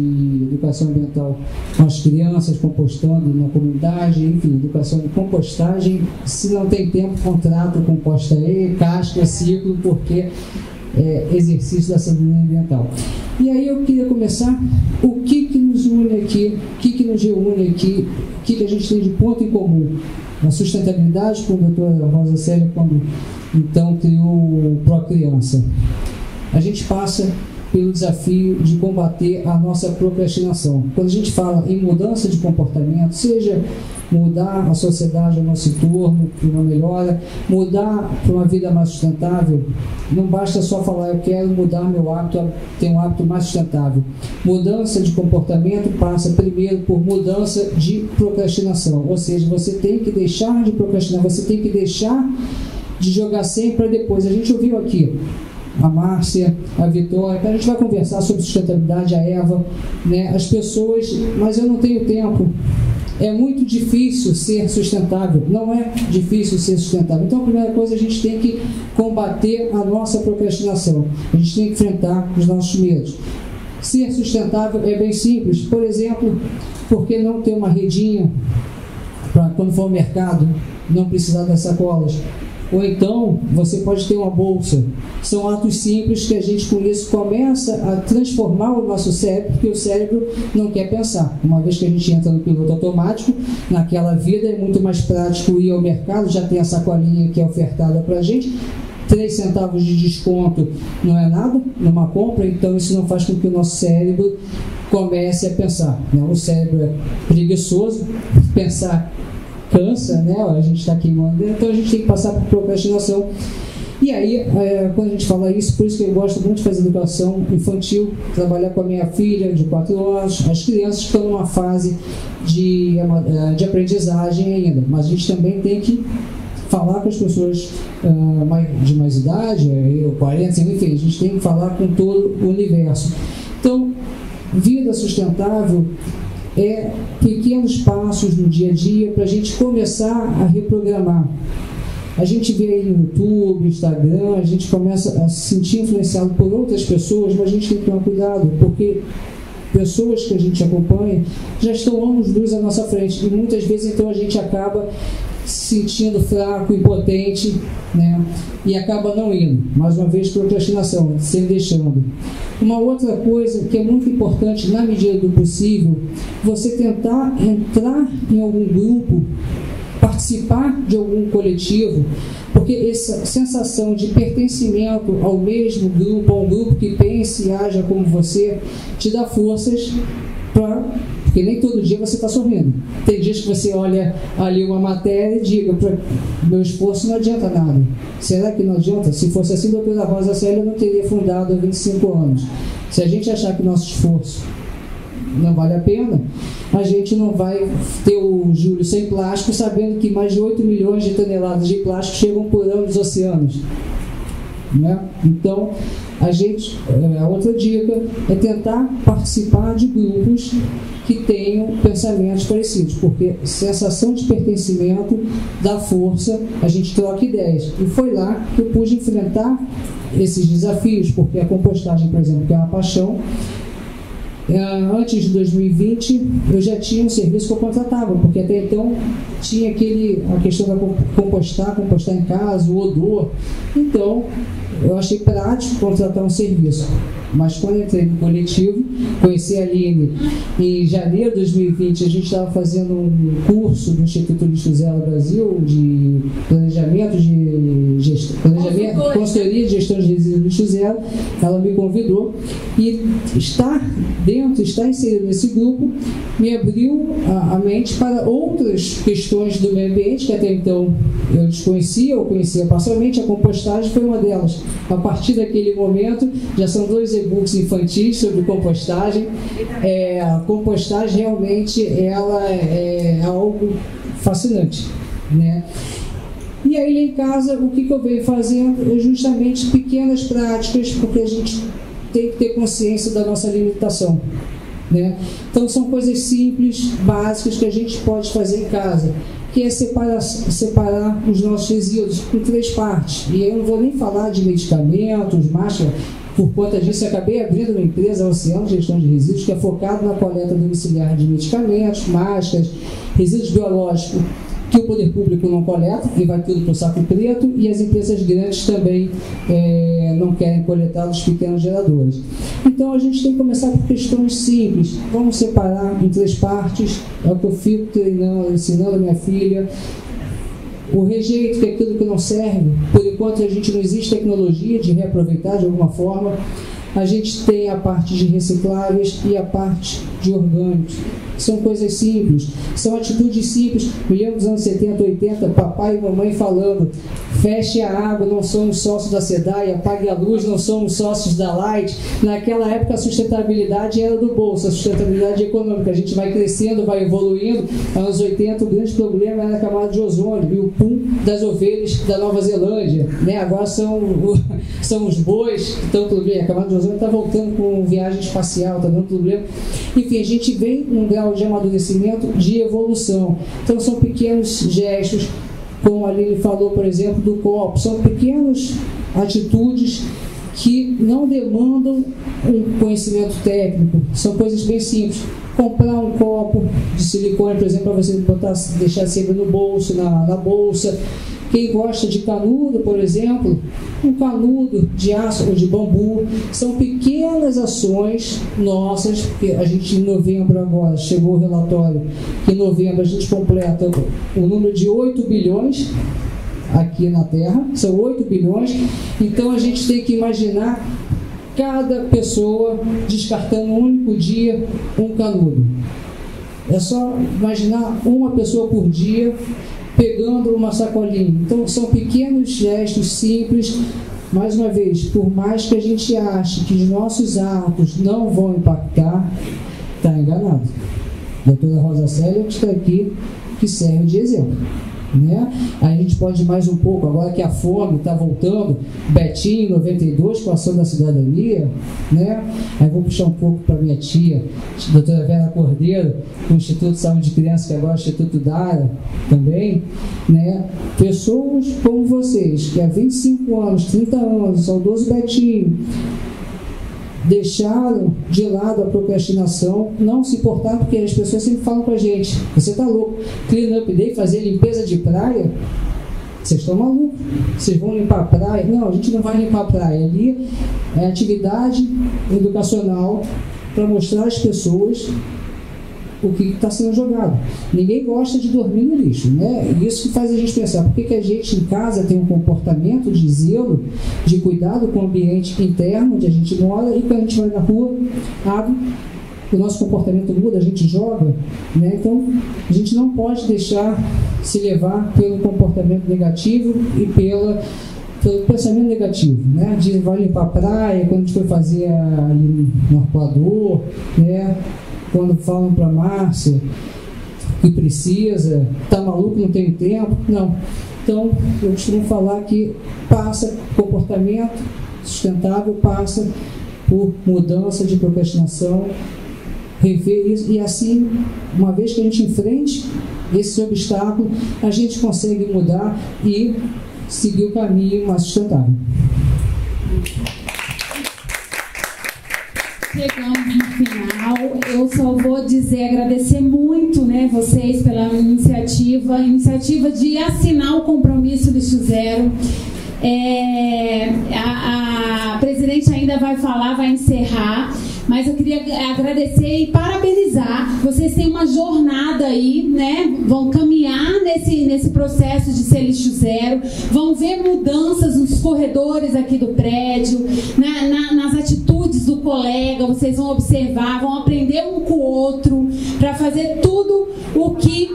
educação ambiental com as crianças, compostando na comunidade, enfim, educação de compostagem. Se não tem tempo, contrato, composta aí, casca, ciclo, porque é exercício da cidadania ambiental. E aí eu queria começar, o que nos une aqui, o que nos reúne aqui, o que a gente tem de ponto em comum? A sustentabilidade, com a doutora Rosa Célia, quando então criou o Procriança. A gente passa pelo desafio de combater a nossa procrastinação. Quando a gente fala em mudança de comportamento, seja mudar a sociedade ao nosso entorno para uma melhora, mudar para uma vida mais sustentável, não basta só falar eu quero mudar meu hábito a ter um hábito mais sustentável. Mudança de comportamento passa primeiro por mudança de procrastinação, ou seja, você tem que deixar de procrastinar, você tem que deixar de jogar sempre para depois. A gente ouviu aqui a Márcia, a Vitória, a gente vai conversar sobre sustentabilidade, a Eva, né? As pessoas, mas eu não tenho tempo. É muito difícil ser sustentável, não é difícil ser sustentável. Então a primeira coisa, a gente tem que combater a nossa procrastinação, a gente tem que enfrentar os nossos medos. Ser sustentável é bem simples, por exemplo, por que não ter uma redinha para quando for ao mercado não precisar das sacolas? Ou então, você pode ter uma bolsa. São atos simples que a gente, com isso, começa a transformar o nosso cérebro, porque o cérebro não quer pensar. Uma vez que a gente entra no piloto automático, naquela vida é muito mais prático ir ao mercado, já tem a sacolinha que é ofertada para a gente, 3 centavos de desconto não é nada numa compra, então isso não faz com que o nosso cérebro comece a pensar, né? O cérebro é preguiçoso, pensar cansa, né? A gente está queimando, então a gente tem que passar por procrastinação. E aí, quando a gente fala isso, por isso que eu gosto muito de fazer educação infantil, trabalhar com a minha filha de 4 anos, as crianças que estão numa fase de aprendizagem ainda, mas a gente também tem que falar com as pessoas de mais idade, 40, enfim, a gente tem que falar com todo o universo. Então, vida sustentável é pequenos passos no dia a dia para a gente começar a reprogramar. A gente vê aí no YouTube, Instagram, a gente começa a se sentir influenciado por outras pessoas, mas a gente tem que tomar cuidado, porque pessoas que a gente acompanha já estão anos-luz à nossa frente, e muitas vezes então a gente acaba se sentindo fraco, impotente, né? E acaba não indo. Mais uma vez, procrastinação, sem deixando. Uma outra coisa que é muito importante, na medida do possível, você tentar entrar em algum grupo, participar de algum coletivo, porque essa sensação de pertencimento ao mesmo grupo, a um grupo que pense e haja como você, te dá forças para... Porque nem todo dia você está sorrindo. Tem dias que você olha ali uma matéria e diga, meu esforço não adianta nada. Será que não adianta? Se fosse assim, a doutora Rosa Célia não teria fundado há 25 anos. Se a gente achar que nosso esforço não vale a pena, a gente não vai ter o Júlio sem plástico, sabendo que mais de 8 milhões de toneladas de plástico chegam por ano nos oceanos. Né? Então, a outra dica é tentar participar de grupos que tenham pensamentos parecidos, porque sensação de pertencimento dá força, a gente troca ideias. E foi lá que eu pude enfrentar esses desafios, porque a compostagem, por exemplo, que é uma paixão, antes de 2020 eu já tinha um serviço que eu contratava, porque até então tinha a questão da compostar em casa, o odor. Então eu achei prático contratar um serviço, mas quando eu entrei no coletivo, conheci a Aline em janeiro de 2020. A gente estava fazendo um curso do Instituto Lixo Zero Brasil de planejamento de gestão, consultoria de gestão de resíduos lixo zero. Ela me convidou e estar inserido nesse grupo me abriu a mente para outras questões do meio ambiente que até então eu desconhecia ou conhecia parcialmente. A compostagem foi uma delas. A partir daquele momento, já são 2 e-books infantis sobre compostagem. A compostagem realmente ela é algo fascinante, né? E aí lá em casa, o que eu venho fazendo é justamente pequenas práticas, porque a gente tem que ter consciência da nossa limitação, né? Então são coisas simples, básicas que a gente pode fazer em casa, que é separar os nossos resíduos em 3 partes. E eu não vou nem falar de medicamentos, máscara. Por conta disso, eu acabei abrindo uma empresa, Oceano Gestão de Resíduos, que é focada na coleta domiciliar de medicamentos, máscaras, resíduos biológicos, que o poder público não coleta, e vai tudo para o saco preto, e as empresas grandes também não querem coletar os pequenos geradores. Então a gente tem que começar por questões simples. Vamos separar em 3 partes, é o que eu fico treinando, ensinando a minha filha. O rejeito, que é aquilo que não serve, por enquanto não existe tecnologia de reaproveitar de alguma forma. A gente tem a parte de recicláveis e a parte de orgânicos. São coisas simples, são atitudes simples. Me lembro dos anos 70, 80, papai e mamãe falando: feche a água, não somos sócios da SEDAI, apague a luz, não somos sócios da Light. Naquela época a sustentabilidade era do bolso, a sustentabilidade econômica. A gente vai crescendo, vai evoluindo. Anos 80 o grande problema era a camada de ozônio e o pum das ovelhas da Nova Zelândia, né? Agora são os bois que estão tudo bem. A camada de ozônio está voltando com viagem espacial, está dando problema. Enfim, a gente vem num grau de amadurecimento, de evolução. Então são pequenos gestos, como a Aline falou, por exemplo, do copo. São pequenas atitudes que não demandam um conhecimento técnico. São coisas bem simples. Comprar um copo de silicone, por exemplo, para você deixar sempre no bolso, na bolsa. Quem gosta de canudo, por exemplo, um canudo de aço ou de bambu, são pequenas ações nossas, porque a gente em novembro agora, chegou o relatório, que em novembro a gente completa o número de 8 bilhões aqui na Terra, são 8 bilhões, então a gente tem que imaginar cada pessoa descartando um único dia um canudo. É só imaginar uma pessoa por dia pegando uma sacolinha. Então são pequenos gestos simples. Mais uma vez, por mais que a gente ache que os nossos atos não vão impactar, está enganado. A doutora Rosa Célia que está aqui, que serve de exemplo. Né? Aí a gente pode ir mais um pouco, agora que a fome está voltando, Betinho, 92, com a ação da cidadania, né? Aí vou puxar um pouco para minha tia, a doutora Vera Cordeiro, do Instituto de Saúde de Criança, que agora é o Instituto Dara também, né? Pessoas como vocês, que há 25 anos, 30 anos, o saudoso Betinho, deixaram de lado a procrastinação, não se importar, porque as pessoas sempre falam com a gente: você está louco, clean up day, fazer limpeza de praia? Vocês estão malucos, vocês vão limpar a praia? Não, a gente não vai limpar a praia. Ali é atividade educacional para mostrar às pessoas o que está sendo jogado. Ninguém gosta de dormir no lixo, né? Isso que faz a gente pensar, por que a gente em casa tem um comportamento de zelo, de cuidado com o ambiente interno onde a gente mora, e quando a gente vai na rua, abre, o nosso comportamento muda, a gente joga, né? Então a gente não pode deixar se levar pelo comportamento negativo e pelo pensamento negativo, né? De vai limpar a praia, quando a gente foi fazer ali no arpoador, né? Quando falam para a Márcia que precisa, tá maluco, não tem tempo, não. Então, eu costumo falar que comportamento sustentável passa por mudança de procrastinação, rever isso, e assim, uma vez que a gente enfrente esse obstáculo, a gente consegue mudar e seguir o caminho mais sustentável. Chegamos no final, eu só vou agradecer muito, né, vocês pela iniciativa de assinar o compromisso Lixo Zero. A presidente ainda vai falar, vai encerrar, mas eu queria agradecer e parabenizar. Vocês têm uma jornada aí, né? Vão caminhar nesse processo de ser lixo zero, vão ver mudanças nos corredores aqui do prédio, nas atitudes do colega, vocês vão observar, vão aprender um com o outro, para fazer tudo o que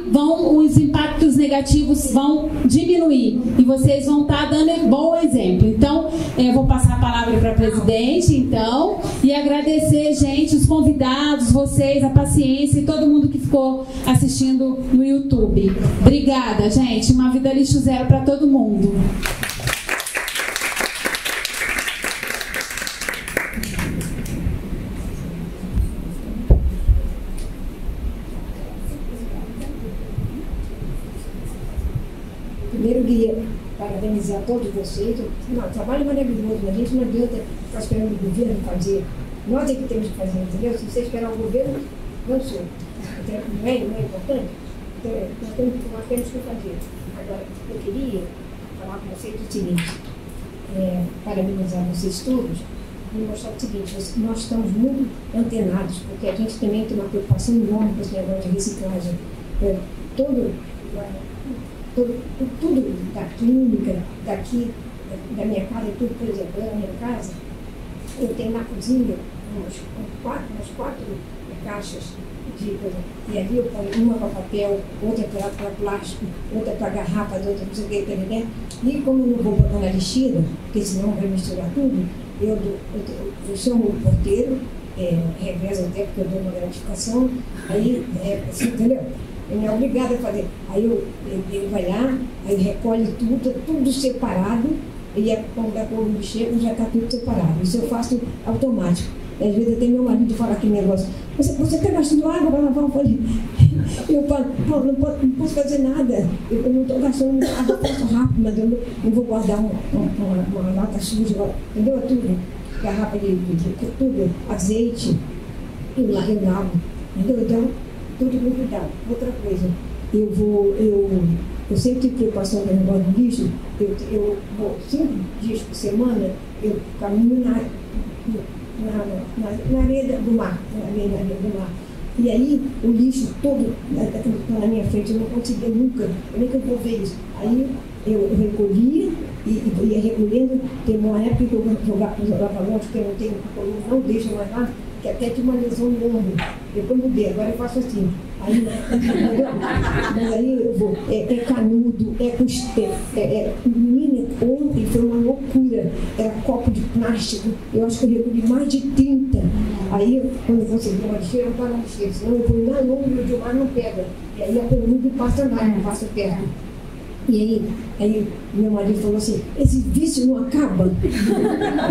os impactos negativos vão diminuir, e vocês vão estar dando um bom exemplo. Então, eu vou passar a palavra para a presidente, então, e agradecer, gente, os convidados, vocês, a paciência e todo mundo que ficou assistindo no YouTube. Obrigada, gente. Uma vida lixo zero para todo mundo. Primeiro, eu queria parabenizar todos vocês. Não, trabalho maravilhoso, mas a gente não adianta ficar esperando o governo fazer. Nós é que temos que fazer, entendeu? Se você esperar o governo, não sou. Não é importante? Então, nós temos que fazer. Agora, eu queria falar com vocês o seguinte, parabenizar vocês todos, e mostrar o seguinte: nós estamos muito antenados, porque a gente também tem uma preocupação enorme com esse negócio de reciclagem. Tudo da clínica, daqui, da minha casa, tudo, por exemplo, na minha casa, eu tenho na cozinha umas quatro caixas de coisa, e ali eu ponho uma para papel, outra para plástico, outra para garrafa, outra não sei o que, né? E como eu não vou botar na lixeira, porque senão vai misturar tudo, eu chamo o porteiro, revezo até porque eu dou uma gratificação, aí, assim, entendeu? Ele é obrigado a fazer. Aí ele vai lá, aí recolhe tudo separado, e quando a Covid chega, já está tudo separado. Isso eu faço automático. Às vezes até meu marido fala aquele negócio: você está gastando água para lavar? Eu falo, não posso fazer nada. Eu não estou gastando água, eu faço rápido, mas eu não vou guardar uma lata suja, entendeu? Tudo. Garrafa de tudo, azeite, eu lavo, entendeu? Então, tudo com cuidado. Outra coisa, eu sempre tive preocupação com o negócio do lixo. Eu vou 5 dias por semana, eu caminho na areia do mar, E aí o lixo todo na minha frente, eu não conseguia nunca, como é que eu vou ver isso? Aí eu recolhia e ia recolhendo. Teve uma época que eu jogava longe, porque eu não tenho coluna, não deixa mais lá, que até tinha uma lesão no ombro. Depois mudei, agora eu faço assim. Aí, mas aí eu vou, é canudo, menina, ontem foi uma loucura, era copo de plástico, eu acho que eu recolhi mais de 30. Aí, quando eu consegui uma lixeira, eu não estava na lixeira, senão eu ponho na longa e o Gilmar não pega. E aí a canudo passa lá, não passa perto. E aí meu marido falou assim, esse vício não acaba?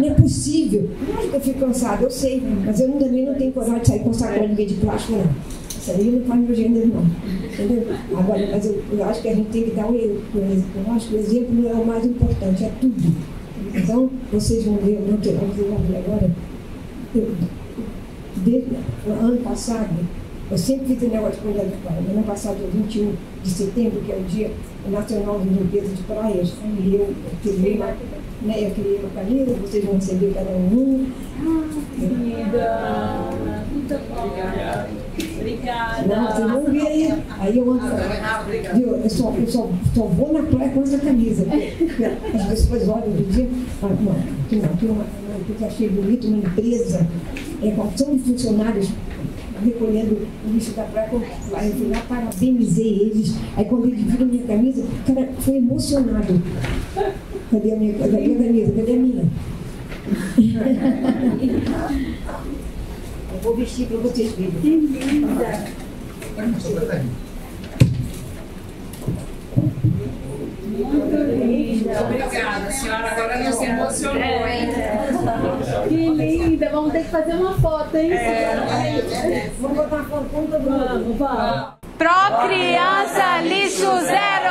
Não é possível. Lógico que eu fico cansada, eu sei, mas eu também não tenho coragem de sair com sacolinha de plástico, não. Isso aí não faz meu gênero, não. Entendeu? Agora, mas eu acho que a gente tem que dar eu acho que o exemplo não é o mais importante, é tudo. Então, vocês vão ver, vocês vão ver agora, desde o ano passado, eu sempre fiz o negócio de cuidar de praia. No ano passado, 21 de setembro, que é o Dia Nacional de Limpeza de Praias, e eu criei uma camisa, vocês vão receber cada um. Querida, muito obrigada. Obrigada. Não, vocês vão ver aí. Aí eu ando. Eu só vou na praia com essa camisa. As pessoas olham do dia, porque achei bonito, uma empresa, com são funcionários recolhendo o lixo da praia, aí eu fui lá, parabenizei eles. Aí quando eles viram minha camisa, o cara foi emocionado. Cadê a minha camisa? Cadê a minha? Eu vou vestir para vocês verem. Que linda! Obrigada, senhora. Agora não se emocionou, hein? Que linda! Vamos ter que fazer uma foto, hein? Vamos botar uma foto com todo mundo. Vamos. Pro Criança Lixo Zero!